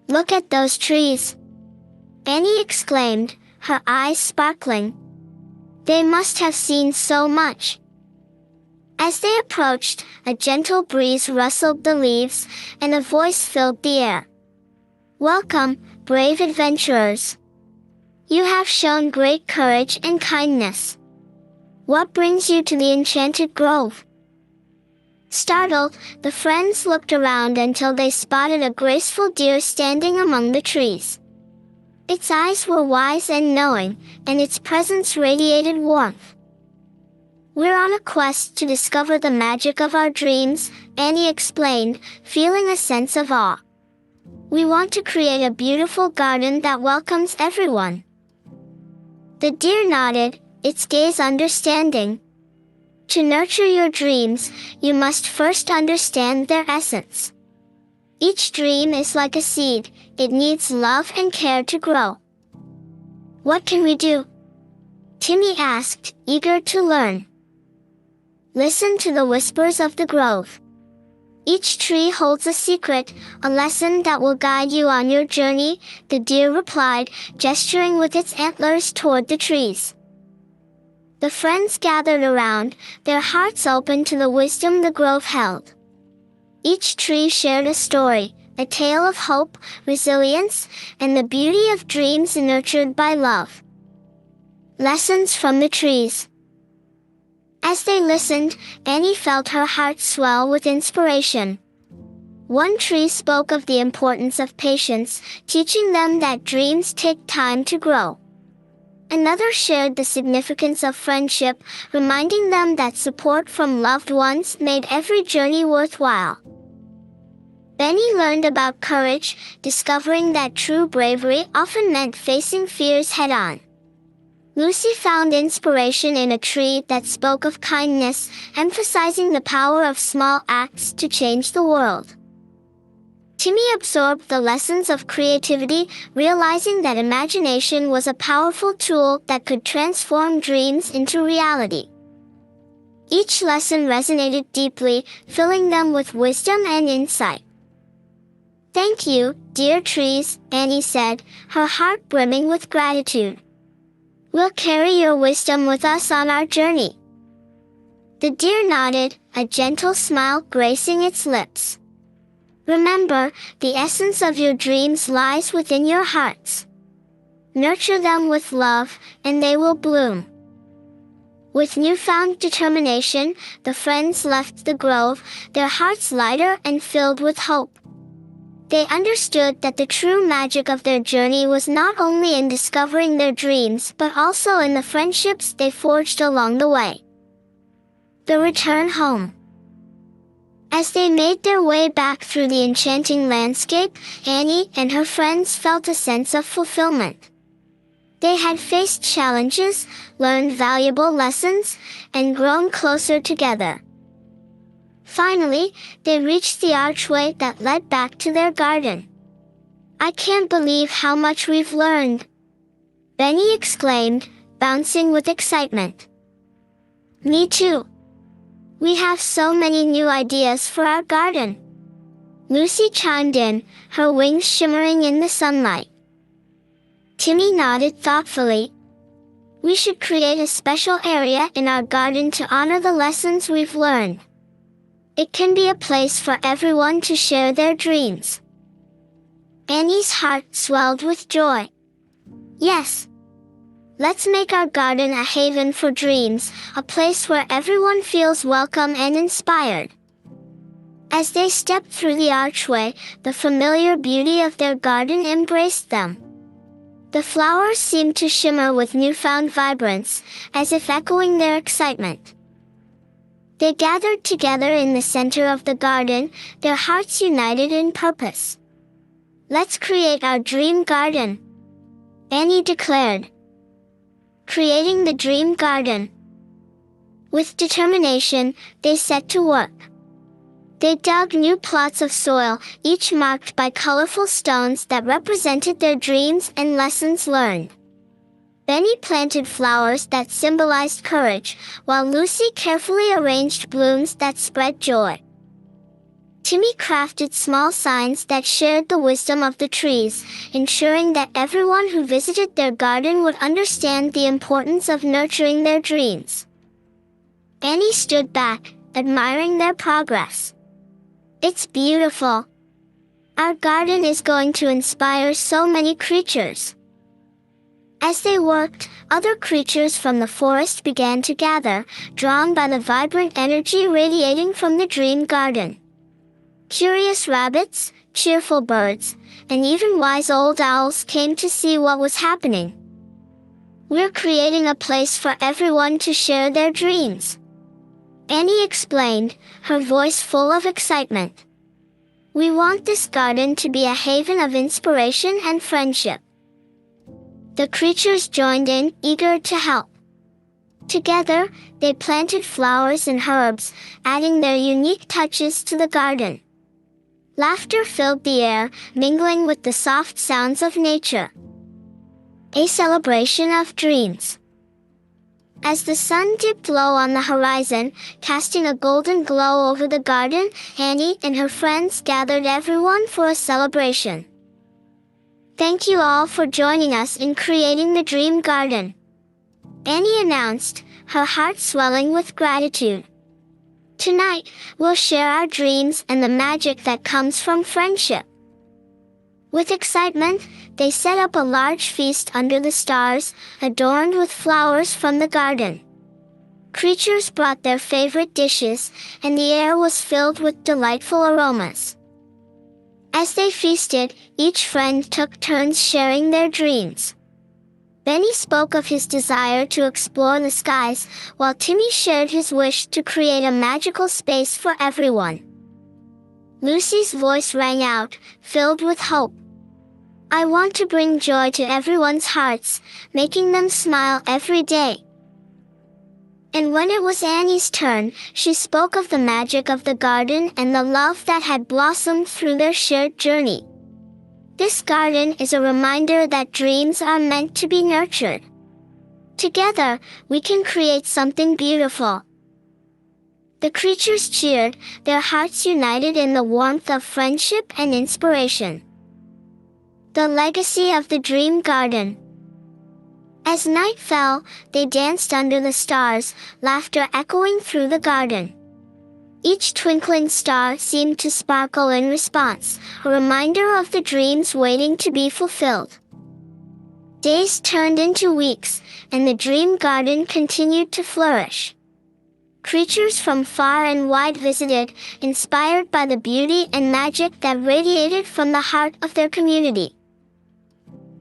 Look at those trees! Annie exclaimed, her eyes sparkling. They must have seen so much. As they approached, a gentle breeze rustled the leaves, and a voice filled the air. Welcome, brave adventurers. You have shown great courage and kindness. What brings you to the enchanted grove? Startled, the friends looked around until they spotted a graceful deer standing among the trees. Its eyes were wise and knowing, and its presence radiated warmth. We're on a quest to discover the magic of our dreams, Annie explained, feeling a sense of awe. We want to create a beautiful garden that welcomes everyone. The deer nodded, its gaze understanding. To nurture your dreams, you must first understand their essence. Each dream is like a seed, it needs love and care to grow. What can we do? Timmy asked, eager to learn. Listen to the whispers of the grove. Each tree holds a secret, a lesson that will guide you on your journey, the deer replied, gesturing with its antlers toward the trees. The friends gathered around, their hearts open to the wisdom the grove held. Each tree shared a story, a tale of hope, resilience, and the beauty of dreams nurtured by love. Lessons from the trees. As they listened, Annie felt her heart swell with inspiration. One tree spoke of the importance of patience, teaching them that dreams take time to grow. Another shared the significance of friendship, reminding them that support from loved ones made every journey worthwhile. Benny learned about courage, discovering that true bravery often meant facing fears head-on. Lucy found inspiration in a tree that spoke of kindness, emphasizing the power of small acts to change the world. Timmy absorbed the lessons of creativity, realizing that imagination was a powerful tool that could transform dreams into reality. Each lesson resonated deeply, filling them with wisdom and insight. Thank you, dear trees, Annie said, her heart brimming with gratitude. We'll carry your wisdom with us on our journey. The deer nodded, a gentle smile gracing its lips. Remember, the essence of your dreams lies within your hearts. Nurture them with love, and they will bloom. With newfound determination, the friends left the grove, their hearts lighter and filled with hope. They understood that the true magic of their journey was not only in discovering their dreams but also in the friendships they forged along the way. The return home. As they made their way back through the enchanting landscape, Annie and her friends felt a sense of fulfillment. They had faced challenges, learned valuable lessons, and grown closer together. Finally, they reached the archway that led back to their garden. "I can't believe how much we've learned," Benny exclaimed, bouncing with excitement. "Me too. We have so many new ideas for our garden," Lucy chimed in, her wings shimmering in the sunlight. Timmy nodded thoughtfully. "We should create a special area in our garden to honor the lessons we've learned. It can be a place for everyone to share their dreams." Annie's heart swelled with joy. "Yes. Let's make our garden a haven for dreams, a place where everyone feels welcome and inspired." As they stepped through the archway, the familiar beauty of their garden embraced them. The flowers seemed to shimmer with newfound vibrance, as if echoing their excitement. They gathered together in the center of the garden, their hearts united in purpose. "Let's create our dream garden," Annie declared. Creating the dream garden. With determination, they set to work. They dug new plots of soil, each marked by colorful stones that represented their dreams and lessons learned. Benny planted flowers that symbolized courage, while Lucy carefully arranged blooms that spread joy. Timmy crafted small signs that shared the wisdom of the trees, ensuring that everyone who visited their garden would understand the importance of nurturing their dreams. Annie stood back, admiring their progress. "It's beautiful. Our garden is going to inspire so many creatures." As they worked, other creatures from the forest began to gather, drawn by the vibrant energy radiating from the dream garden. Curious rabbits, cheerful birds, and even wise old owls came to see what was happening. "We're creating a place for everyone to share their dreams," Annie explained, her voice full of excitement. "We want this garden to be a haven of inspiration and friendship." The creatures joined in, eager to help. Together, they planted flowers and herbs, adding their unique touches to the garden. Laughter filled the air, mingling with the soft sounds of nature. A celebration of dreams. As the sun dipped low on the horizon, casting a golden glow over the garden, Annie and her friends gathered everyone for a celebration. "Thank you all for joining us in creating the dream garden," Annie announced, her heart swelling with gratitude. "Tonight, we'll share our dreams and the magic that comes from friendship." With excitement, they set up a large feast under the stars, adorned with flowers from the garden. Creatures brought their favorite dishes, and the air was filled with delightful aromas. As they feasted, each friend took turns sharing their dreams. Benny spoke of his desire to explore the skies, while Timmy shared his wish to create a magical space for everyone. Lucy's voice rang out, filled with hope. "I want to bring joy to everyone's hearts, making them smile every day." And when it was Annie's turn, she spoke of the magic of the garden and the love that had blossomed through their shared journey. This garden is a reminder that dreams are meant to be nurtured. Together, we can create something beautiful. The creatures cheered, their hearts united in the warmth of friendship and inspiration. The legacy of the Dream Garden. As night fell, they danced under the stars, laughter echoing through the garden. Each twinkling star seemed to sparkle in response, a reminder of the dreams waiting to be fulfilled. Days turned into weeks, and the dream garden continued to flourish. Creatures from far and wide visited, inspired by the beauty and magic that radiated from the heart of their community.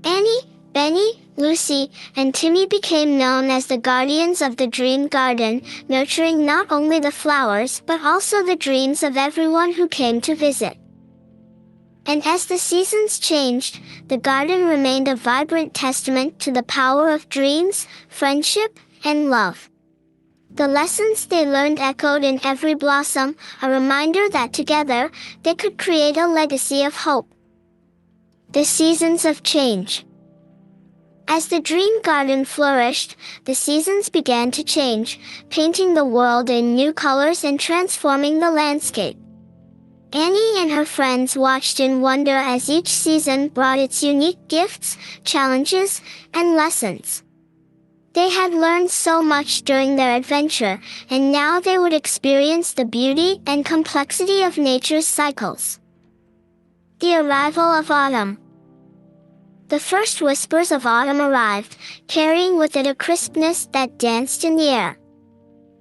Annie, Benny, Lucy, and Timmy became known as the guardians of the dream garden, nurturing not only the flowers but also the dreams of everyone who came to visit. And as the seasons changed, the garden remained a vibrant testament to the power of dreams, friendship, and love. The lessons they learned echoed in every blossom, a reminder that together, they could create a legacy of hope. The seasons of change. As the dream garden flourished, the seasons began to change, painting the world in new colors and transforming the landscape. Annie and her friends watched in wonder as each season brought its unique gifts, challenges, and lessons. They had learned so much during their adventure, and now they would experience the beauty and complexity of nature's cycles. The arrival of autumn. The first whispers of autumn arrived, carrying with it a crispness that danced in the air.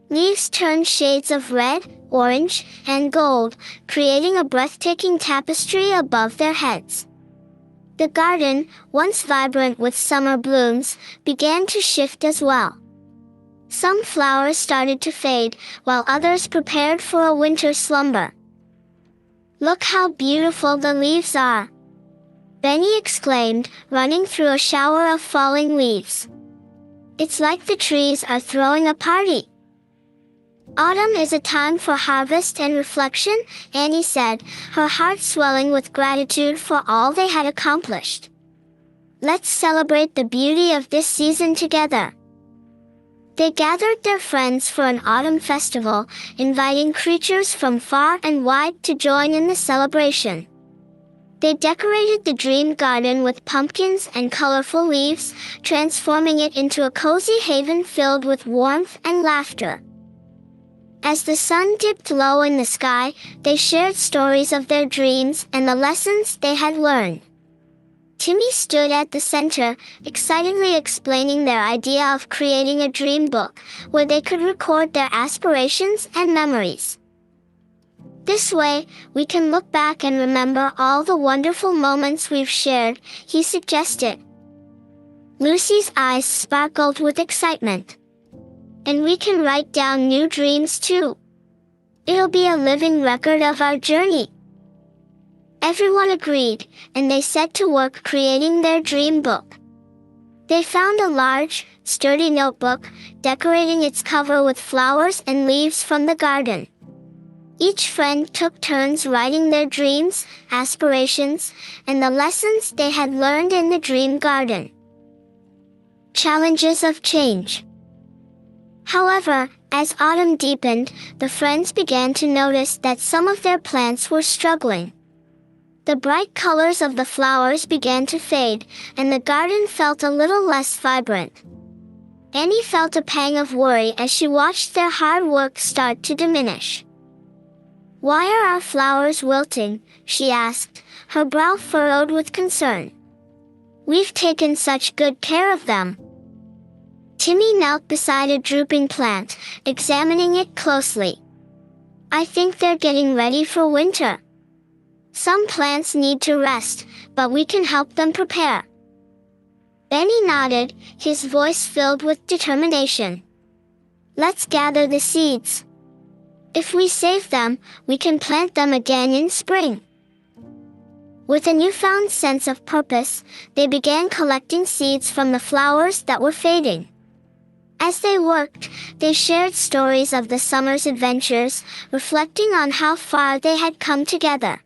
Leaves turned shades of red, orange, and gold, creating a breathtaking tapestry above their heads. The garden, once vibrant with summer blooms, began to shift as well. Some flowers started to fade, while others prepared for a winter slumber. "Look how beautiful the leaves are!" Benny exclaimed, running through a shower of falling leaves. "It's like the trees are throwing a party." "Autumn is a time for harvest and reflection," Annie said, her heart swelling with gratitude for all they had accomplished. "Let's celebrate the beauty of this season together." They gathered their friends for an autumn festival, inviting creatures from far and wide to join in the celebration. They decorated the dream garden with pumpkins and colorful leaves, transforming it into a cozy haven filled with warmth and laughter. As the sun dipped low in the sky, they shared stories of their dreams and the lessons they had learned. Timmy stood at the center, excitedly explaining their idea of creating a dream book, where they could record their aspirations and memories. "This way, we can look back and remember all the wonderful moments we've shared," he suggested. Lucy's eyes sparkled with excitement. "And we can write down new dreams too. It'll be a living record of our journey." Everyone agreed, and they set to work creating their dream book. They found a large, sturdy notebook, decorating its cover with flowers and leaves from the garden. Each friend took turns writing their dreams, aspirations, and the lessons they had learned in the dream garden. Challenges of change. However, as autumn deepened, the friends began to notice that some of their plants were struggling. The bright colors of the flowers began to fade, and the garden felt a little less vibrant. Annie felt a pang of worry as she watched their hard work start to diminish. "Why are our flowers wilting?" she asked, her brow furrowed with concern. "We've taken such good care of them." Timmy knelt beside a drooping plant, examining it closely. "I think they're getting ready for winter. Some plants need to rest, but we can help them prepare." Benny nodded, his voice filled with determination. "Let's gather the seeds. If we save them, we can plant them again in spring." With a newfound sense of purpose, they began collecting seeds from the flowers that were fading. As they worked, they shared stories of the summer's adventures, reflecting on how far they had come together.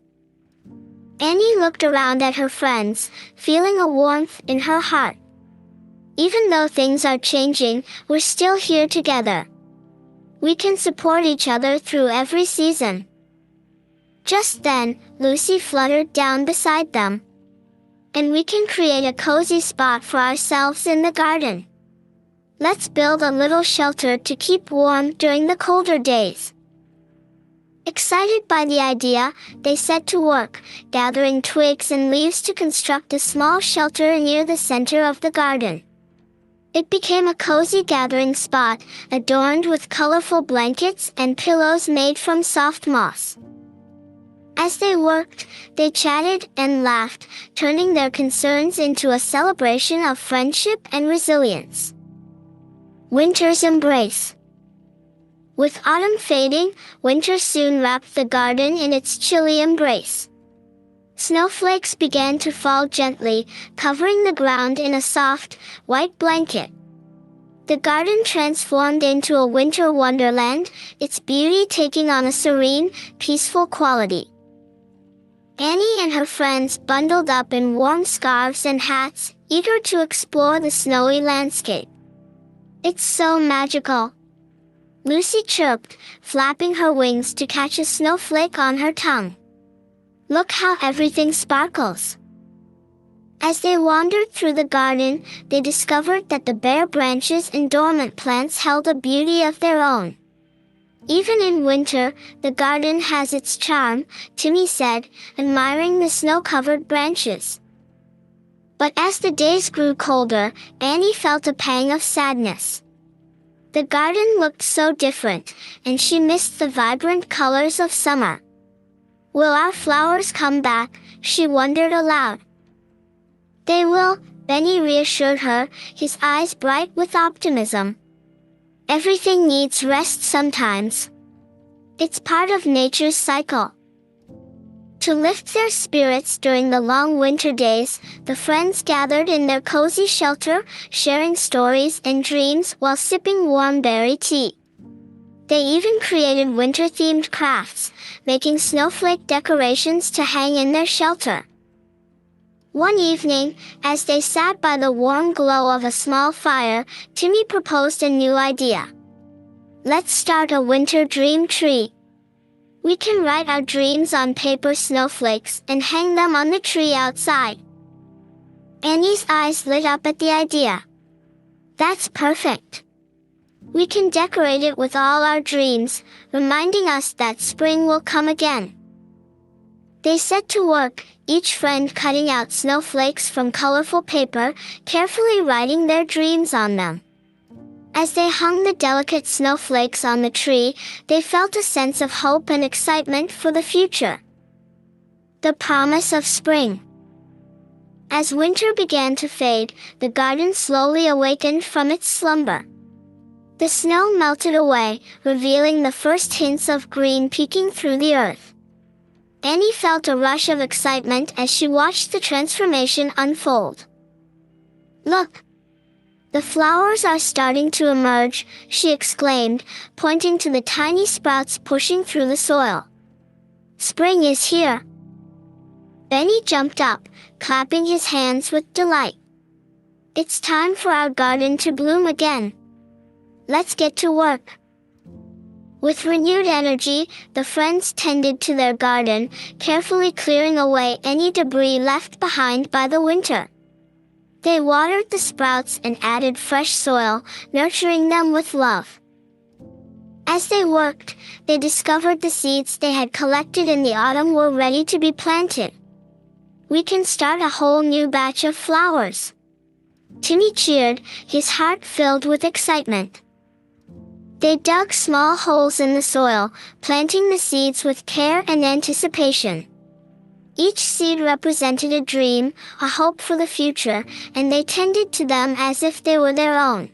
Annie looked around at her friends, feeling a warmth in her heart. "Even though things are changing, we're still here together. We can support each other through every season." Just then, Lucy fluttered down beside them. "And we can create a cozy spot for ourselves in the garden. Let's build a little shelter to keep warm during the colder days." Excited by the idea, they set to work, gathering twigs and leaves to construct a small shelter near the center of the garden. It became a cozy gathering spot, adorned with colorful blankets and pillows made from soft moss. As they worked, they chatted and laughed, turning their concerns into a celebration of friendship and resilience. Winter's embrace. With autumn fading, winter soon wrapped the garden in its chilly embrace. Snowflakes began to fall gently, covering the ground in a soft, white blanket. The garden transformed into a winter wonderland, its beauty taking on a serene, peaceful quality. Annie and her friends bundled up in warm scarves and hats, eager to explore the snowy landscape. "It's so magical," Lucy chirped, flapping her wings to catch a snowflake on her tongue. "Look how everything sparkles." As they wandered through the garden, they discovered that the bare branches and dormant plants held a beauty of their own. "Even in winter, the garden has its charm," Timmy said, admiring the snow-covered branches. But as the days grew colder, Annie felt a pang of sadness. The garden looked so different, and she missed the vibrant colors of summer. "Will our flowers come back?" she wondered aloud. "They will," Benny reassured her, his eyes bright with optimism. "Everything needs rest sometimes. It's part of nature's cycle." To lift their spirits during the long winter days, the friends gathered in their cozy shelter, sharing stories and dreams while sipping warm berry tea. They even created winter-themed crafts, making snowflake decorations to hang in their shelter. One evening, as they sat by the warm glow of a small fire, Timmy proposed a new idea. "Let's start a winter dream tree. We can write our dreams on paper snowflakes and hang them on the tree outside." Annie's eyes lit up at the idea. "That's perfect. We can decorate it with all our dreams, reminding us that spring will come again." They set to work, each friend cutting out snowflakes from colorful paper, carefully writing their dreams on them. As they hung the delicate snowflakes on the tree, they felt a sense of hope and excitement for the future. The promise of spring. As winter began to fade, the garden slowly awakened from its slumber. The snow melted away, revealing the first hints of green peeking through the earth. Annie felt a rush of excitement as she watched the transformation unfold. "Look! The flowers are starting to emerge," she exclaimed, pointing to the tiny sprouts pushing through the soil. "Spring is here." Benny jumped up, clapping his hands with delight. "It's time for our garden to bloom again. Let's get to work." With renewed energy, the friends tended to their garden, carefully clearing away any debris left behind by the winter. They watered the sprouts and added fresh soil, nurturing them with love. As they worked, they discovered the seeds they had collected in the autumn were ready to be planted. "We can start a whole new batch of flowers," Timmy cheered, his heart filled with excitement. They dug small holes in the soil, planting the seeds with care and anticipation. Each seed represented a dream, a hope for the future, and they tended to them as if they were their own.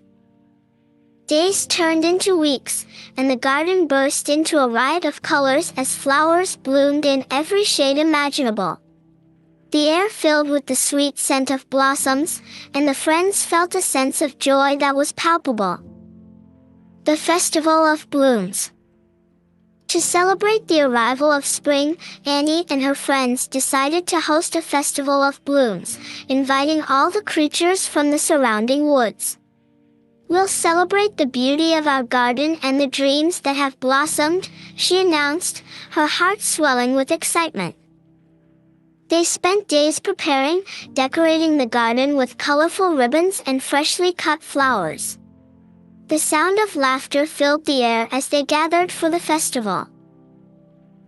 Days turned into weeks, and the garden burst into a riot of colors as flowers bloomed in every shade imaginable. The air filled with the sweet scent of blossoms, and the friends felt a sense of joy that was palpable. The Festival of Blooms. To celebrate the arrival of spring, Annie and her friends decided to host a festival of blooms, inviting all the creatures from the surrounding woods. "We'll celebrate the beauty of our garden and the dreams that have blossomed," she announced, her heart swelling with excitement. They spent days preparing, decorating the garden with colorful ribbons and freshly cut flowers. The sound of laughter filled the air as they gathered for the festival.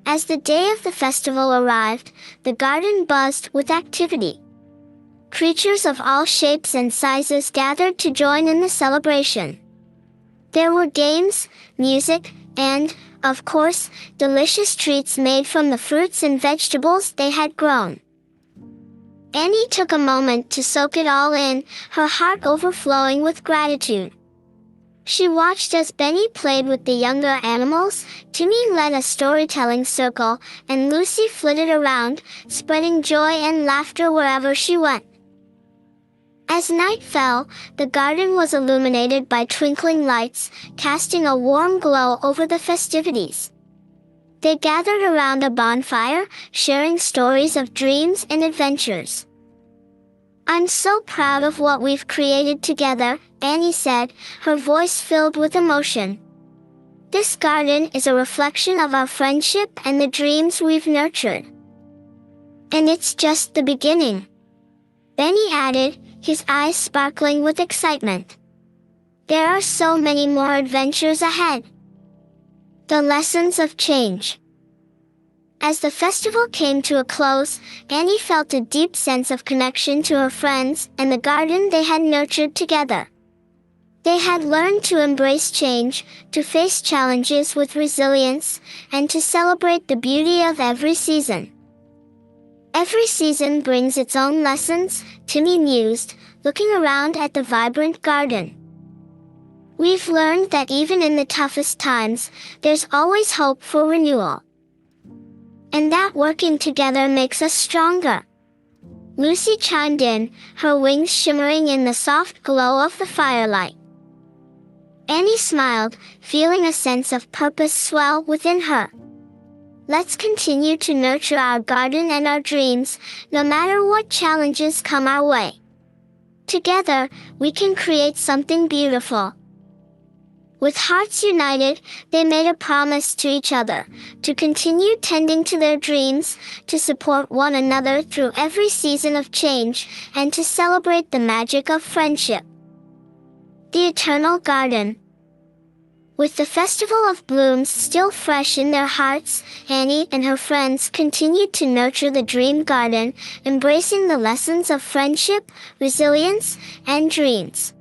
As the day of the festival arrived, the garden buzzed with activity. Creatures of all shapes and sizes gathered to join in the celebration. There were games, music, and, of course, delicious treats made from the fruits and vegetables they had grown. Annie took a moment to soak it all in, her heart overflowing with gratitude. She watched as Benny played with the younger animals, Timmy led a storytelling circle, and Lucy flitted around, spreading joy and laughter wherever she went. As night fell, the garden was illuminated by twinkling lights, casting a warm glow over the festivities. They gathered around a bonfire, sharing stories of dreams and adventures. "I'm so proud of what we've created together," Annie said, her voice filled with emotion. "This garden is a reflection of our friendship and the dreams we've nurtured. And it's just the beginning," Benny added, his eyes sparkling with excitement. "There are so many more adventures ahead." The lessons of change. As the festival came to a close, Annie felt a deep sense of connection to her friends and the garden they had nurtured together. They had learned to embrace change, to face challenges with resilience, and to celebrate the beauty of every season. "Every season brings its own lessons," Timmy mused, looking around at the vibrant garden. "We've learned that even in the toughest times, there's always hope for renewal. And that working together makes us stronger." Lucy chimed in, her wings shimmering in the soft glow of the firelight. Annie smiled, feeling a sense of purpose swell within her. "Let's continue to nurture our garden and our dreams, no matter what challenges come our way. Together, we can create something beautiful." With hearts united, they made a promise to each other, to continue tending to their dreams, to support one another through every season of change, and to celebrate the magic of friendship. The Eternal Garden. With the Festival of Blooms still fresh in their hearts, Annie and her friends continued to nurture the Dream Garden, embracing the lessons of friendship, resilience, and dreams.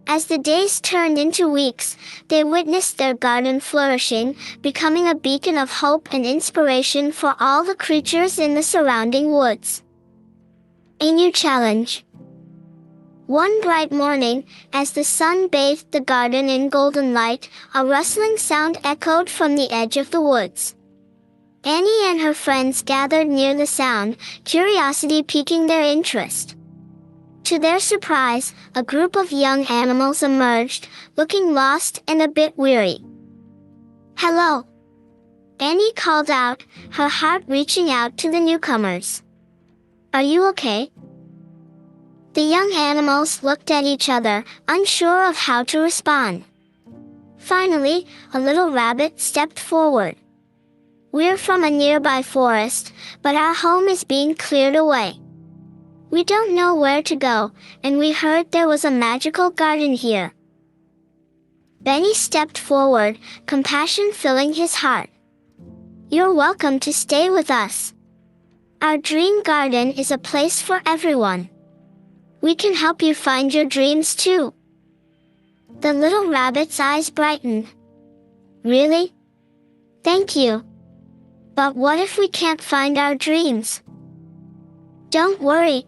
As the days turned into weeks, they witnessed their garden flourishing, becoming a beacon of hope and inspiration for all the creatures in the surrounding woods. A new challenge. One bright morning, as the sun bathed the garden in golden light, a rustling sound echoed from the edge of the woods. Annie and her friends gathered near the sound, curiosity piquing their interest. To their surprise, a group of young animals emerged, looking lost and a bit weary. "Hello," Annie called out, her heart reaching out to the newcomers. "Are you okay?" The young animals looked at each other, unsure of how to respond. Finally, a little rabbit stepped forward. "We're from a nearby forest, but our home is being cleared away. We don't know where to go, and we heard there was a magical garden here." Benny stepped forward, compassion filling his heart. "You're welcome to stay with us. Our dream garden is a place for everyone. We can help you find your dreams too." The little rabbit's eyes brightened. "Really? Thank you. But what if we can't find our dreams?" "Don't worry,"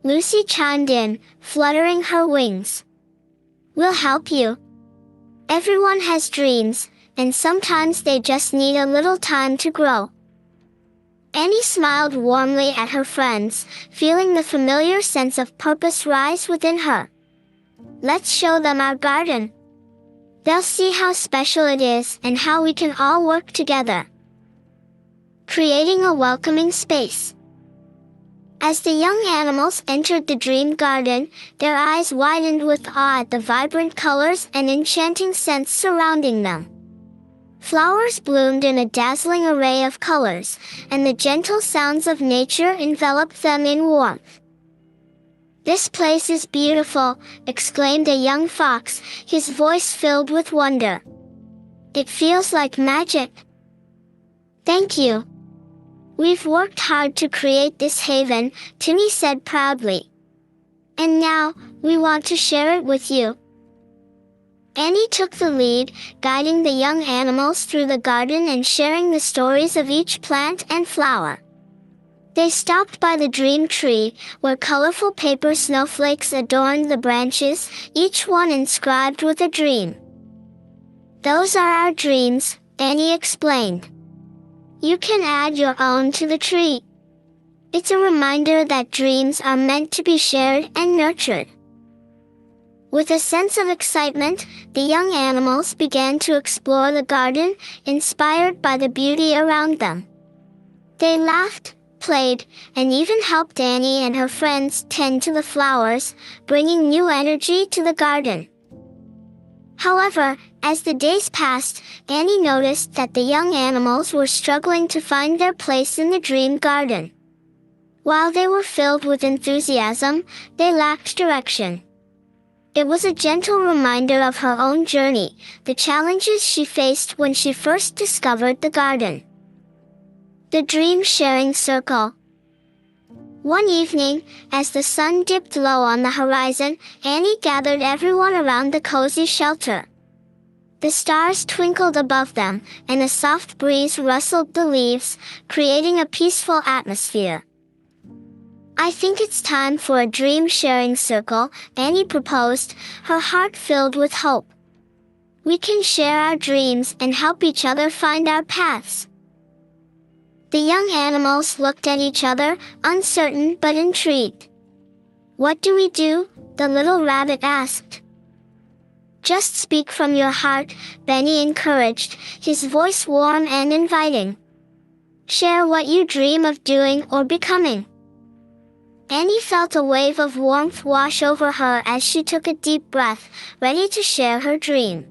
Lucy chimed in, fluttering her wings. "We'll help you. Everyone has dreams, and sometimes they just need a little time to grow." Annie smiled warmly at her friends, feeling the familiar sense of purpose rise within her. "Let's show them our garden. They'll see how special it is and how we can all work together." Creating a welcoming space. As the young animals entered the dream garden, their eyes widened with awe at the vibrant colors and enchanting scents surrounding them. Flowers bloomed in a dazzling array of colors, and the gentle sounds of nature enveloped them in warmth. "This place is beautiful," exclaimed a young fox, his voice filled with wonder. "It feels like magic." "Thank you. We've worked hard to create this haven," Timmy said proudly. "And now, we want to share it with you." Annie took the lead, guiding the young animals through the garden and sharing the stories of each plant and flower. They stopped by the dream tree, where colorful paper snowflakes adorned the branches, each one inscribed with a dream. "Those are our dreams," Annie explained. "You can add your own to the tree. It's a reminder that dreams are meant to be shared and nurtured. With a sense of excitement, the young animals began to explore the garden, inspired by the beauty around them. They laughed, played, and even helped Annie and her friends tend to the flowers, bringing new energy to the garden. However, as the days passed, Annie noticed that the young animals were struggling to find their place in the dream garden. While they were filled with enthusiasm, they lacked direction. It was a gentle reminder of her own journey, the challenges she faced when she first discovered the garden. The Dream Sharing Circle. One evening, as the sun dipped low on the horizon, Annie gathered everyone around the cozy shelter. The stars twinkled above them, and a soft breeze rustled the leaves, creating a peaceful atmosphere. "I think it's time for a dream-sharing circle," Annie proposed, her heart filled with hope. "We can share our dreams and help each other find our paths." The young animals looked at each other, uncertain but intrigued. "What do we do?" the little rabbit asked. "Just speak from your heart," Benny encouraged, his voice warm and inviting. "Share what you dream of doing or becoming." Annie felt a wave of warmth wash over her as she took a deep breath, ready to share her dream.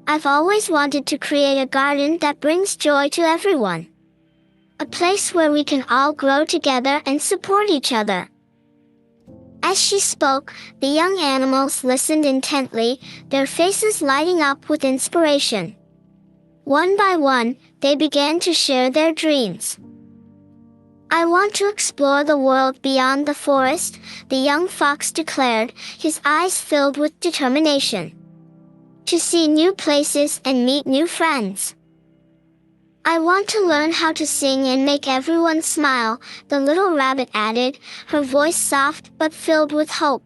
"I've always wanted to create a garden that brings joy to everyone. A place where we can all grow together and support each other." As she spoke, the young animals listened intently, their faces lighting up with inspiration. One by one, they began to share their dreams. "I want to explore the world beyond the forest," the young fox declared, his eyes filled with determination. "To see new places and meet new friends." "I want to learn how to sing and make everyone smile," the little rabbit added, her voice soft but filled with hope.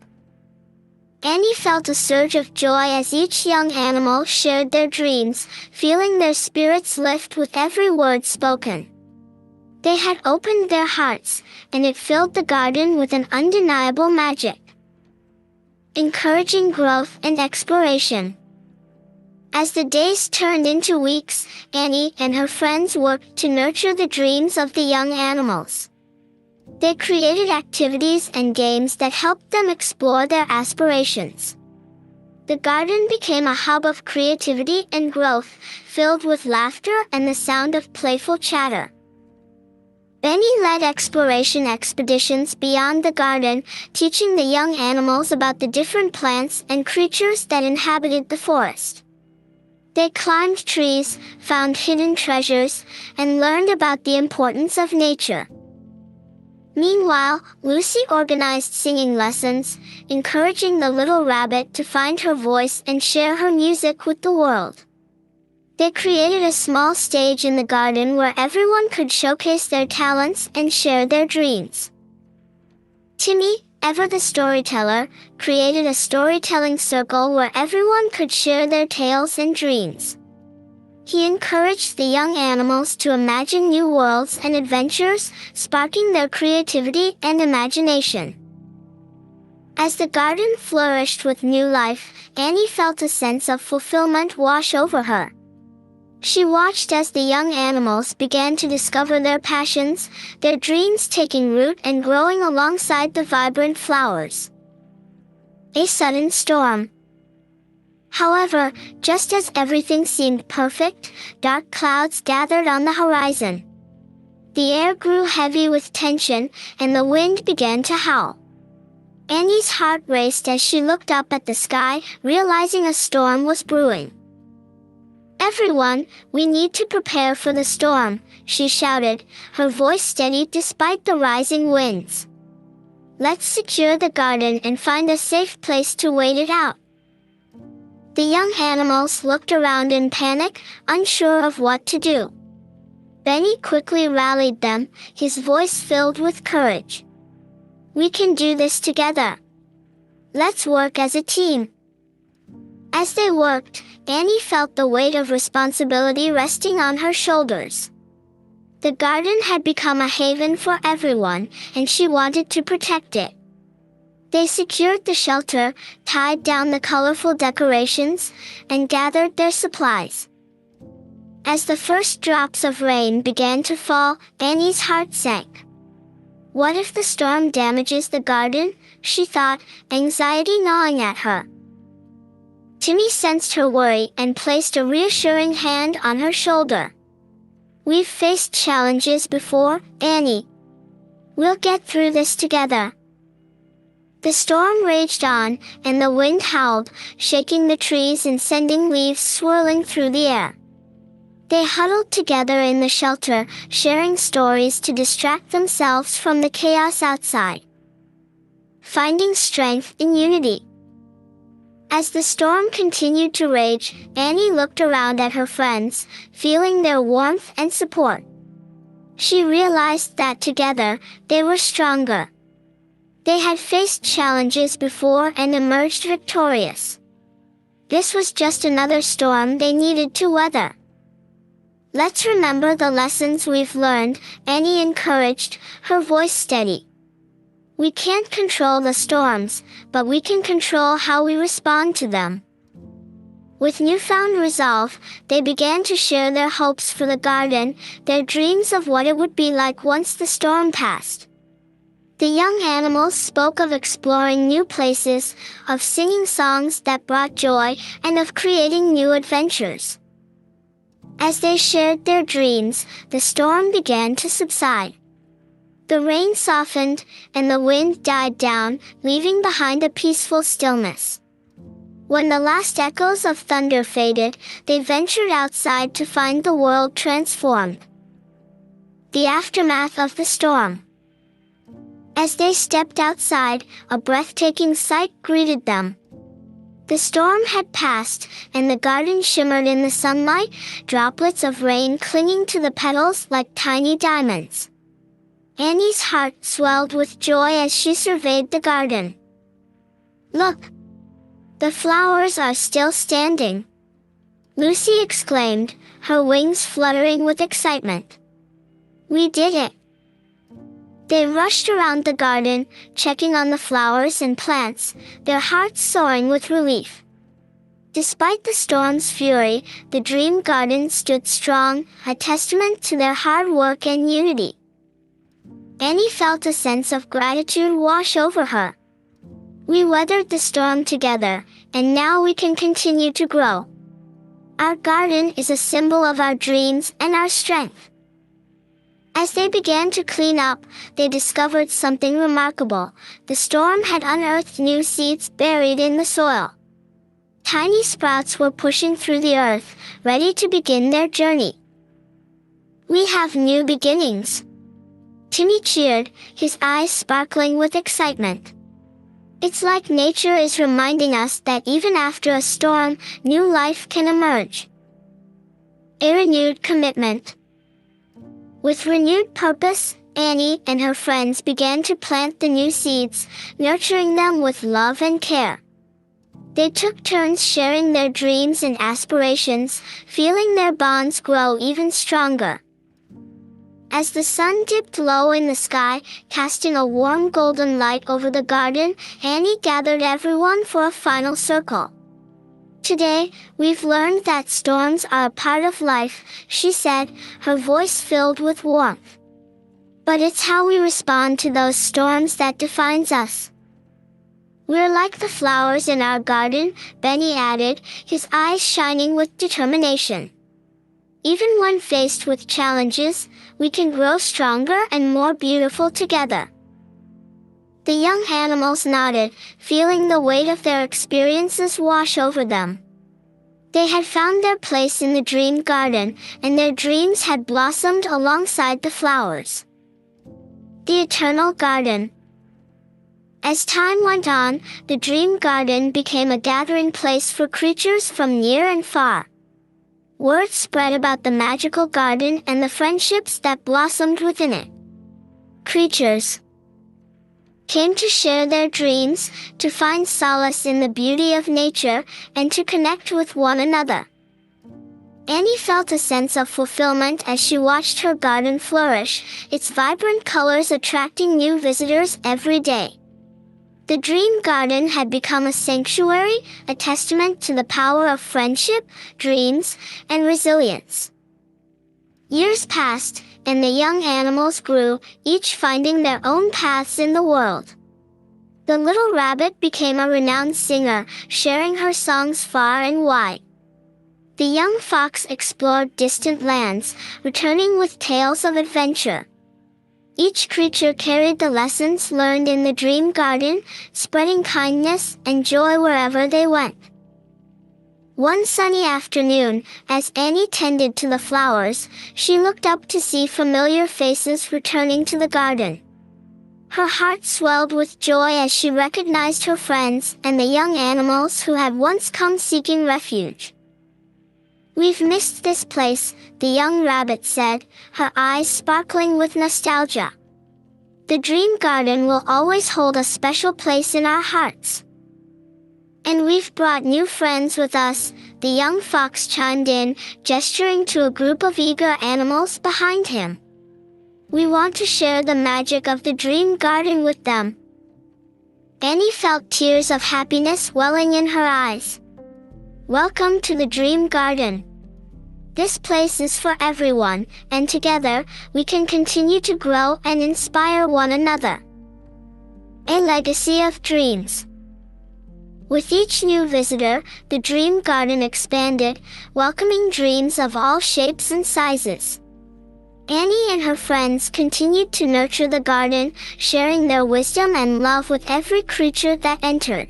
Annie felt a surge of joy as each young animal shared their dreams, feeling their spirits lift with every word spoken. They had opened their hearts, and it filled the garden with an undeniable magic, encouraging growth and exploration. As the days turned into weeks, Annie and her friends worked to nurture the dreams of the young animals. They created activities and games that helped them explore their aspirations. The garden became a hub of creativity and growth, filled with laughter and the sound of playful chatter. Benny led exploration expeditions beyond the garden, teaching the young animals about the different plants and creatures that inhabited the forest. They climbed trees, found hidden treasures, and learned about the importance of nature. Meanwhile, Lucy organized singing lessons, encouraging the little rabbit to find her voice and share her music with the world. They created a small stage in the garden where everyone could showcase their talents and share their dreams. Timmy, ever the storyteller, created a storytelling circle where everyone could share their tales and dreams. He encouraged the young animals to imagine new worlds and adventures, sparking their creativity and imagination. As the garden flourished with new life, Annie felt a sense of fulfillment wash over her. She watched as the young animals began to discover their passions, their dreams taking root and growing alongside the vibrant flowers. A sudden storm. However, just as everything seemed perfect, dark clouds gathered on the horizon. The air grew heavy with tension, and the wind began to howl. Annie's heart raced as she looked up at the sky, realizing a storm was brewing. "Everyone, we need to prepare for the storm," she shouted, her voice steady despite the rising winds. "Let's secure the garden and find a safe place to wait it out." The young animals looked around in panic, unsure of what to do. Benny quickly rallied them, his voice filled with courage. "We can do this together. Let's work as a team." As they worked, Annie felt the weight of responsibility resting on her shoulders. The garden had become a haven for everyone, and she wanted to protect it. They secured the shelter, tied down the colorful decorations, and gathered their supplies. As the first drops of rain began to fall, Annie's heart sank. What if the storm damages the garden? She thought, anxiety gnawing at her. Timmy sensed her worry and placed a reassuring hand on her shoulder. We've faced challenges before, Annie. We'll get through this together. The storm raged on, and the wind howled, shaking the trees and sending leaves swirling through the air. They huddled together in the shelter, sharing stories to distract themselves from the chaos outside. Finding strength in unity. As the storm continued to rage, Annie looked around at her friends, feeling their warmth and support. She realized that together, they were stronger. They had faced challenges before and emerged victorious. This was just another storm they needed to weather. Let's remember the lessons we've learned, Annie encouraged, her voice steady. We can't control the storms, but we can control how we respond to them. With newfound resolve, they began to share their hopes for the garden, their dreams of what it would be like once the storm passed. The young animals spoke of exploring new places, of singing songs that brought joy, and of creating new adventures. As they shared their dreams, the storm began to subside. The rain softened, and the wind died down, leaving behind a peaceful stillness. When the last echoes of thunder faded, they ventured outside to find the world transformed. The aftermath of the storm. As they stepped outside, a breathtaking sight greeted them. The storm had passed, and the garden shimmered in the sunlight, droplets of rain clinging to the petals like tiny diamonds. Annie's heart swelled with joy as she surveyed the garden. Look! The flowers are still standing. Lucy exclaimed, her wings fluttering with excitement. We did it! They rushed around the garden, checking on the flowers and plants, their hearts soaring with relief. Despite the storm's fury, the Dream Garden stood strong, a testament to their hard work and unity. Annie felt a sense of gratitude wash over her. We weathered the storm together, and now we can continue to grow. Our garden is a symbol of our dreams and our strength. As they began to clean up, they discovered something remarkable. The storm had unearthed new seeds buried in the soil. Tiny sprouts were pushing through the earth, ready to begin their journey. We have new beginnings. Timmy cheered, his eyes sparkling with excitement. It's like nature is reminding us that even after a storm, new life can emerge. A renewed commitment. With renewed purpose, Annie and her friends began to plant the new seeds, nurturing them with love and care. They took turns sharing their dreams and aspirations, feeling their bonds grow even stronger. As the sun dipped low in the sky, casting a warm golden light over the garden, Annie gathered everyone for a final circle. Today, we've learned that storms are a part of life, she said, her voice filled with warmth. But it's how we respond to those storms that defines us. We're like the flowers in our garden, Benny added, his eyes shining with determination. Even when faced with challenges, we can grow stronger and more beautiful together. The young animals nodded, feeling the weight of their experiences wash over them. They had found their place in the Dream Garden, and their dreams had blossomed alongside the flowers. The Eternal Garden. As time went on, the Dream Garden became a gathering place for creatures from near and far. Word spread about the magical garden and the friendships that blossomed within it. Creatures came to share their dreams, to find solace in the beauty of nature, and to connect with one another. Annie felt a sense of fulfillment as she watched her garden flourish, its vibrant colors attracting new visitors every day. The dream garden had become a sanctuary, a testament to the power of friendship, dreams, and resilience. Years passed, and the young animals grew, each finding their own paths in the world. The little rabbit became a renowned singer, sharing her songs far and wide. The young fox explored distant lands, returning with tales of adventure. Each creature carried the lessons learned in the dream garden, spreading kindness and joy wherever they went. One sunny afternoon, as Annie tended to the flowers, she looked up to see familiar faces returning to the garden. Her heart swelled with joy as she recognized her friends and the young animals who had once come seeking refuge. "We've missed this place," the young rabbit said, her eyes sparkling with nostalgia. "The dream garden will always hold a special place in our hearts." "And we've brought new friends with us," the young fox chimed in, gesturing to a group of eager animals behind him. "We want to share the magic of the dream garden with them." Annie felt tears of happiness welling in her eyes. "Welcome to the dream garden. This place is for everyone, and together, we can continue to grow and inspire one another." A legacy of dreams. With each new visitor, the dream garden expanded, welcoming dreams of all shapes and sizes. Annie and her friends continued to nurture the garden, sharing their wisdom and love with every creature that entered.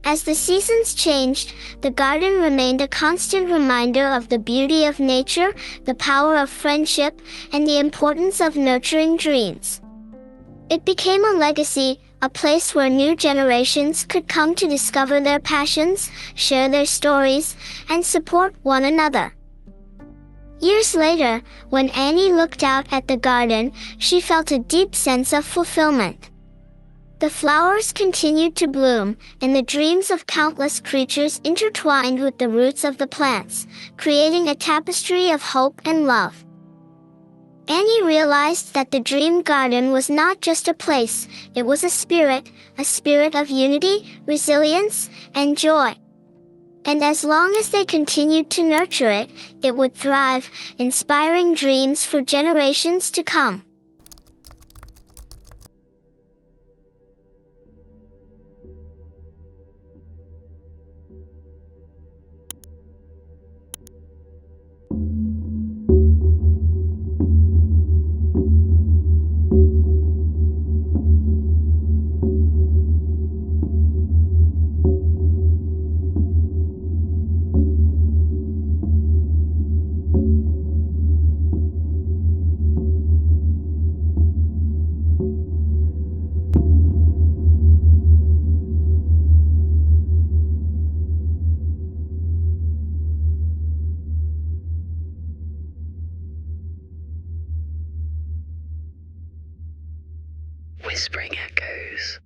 As the seasons changed, the garden remained a constant reminder of the beauty of nature, the power of friendship, and the importance of nurturing dreams. It became a legacy, a place where new generations could come to discover their passions, share their stories, and support one another. Years later, when Annie looked out at the garden, she felt a deep sense of fulfillment. The flowers continued to bloom, and the dreams of countless creatures intertwined with the roots of the plants, creating a tapestry of hope and love. Annie realized that the dream garden was not just a place, it was a spirit of unity, resilience, and joy. And as long as they continued to nurture it, it would thrive, inspiring dreams for generations to come. Whispering echoes.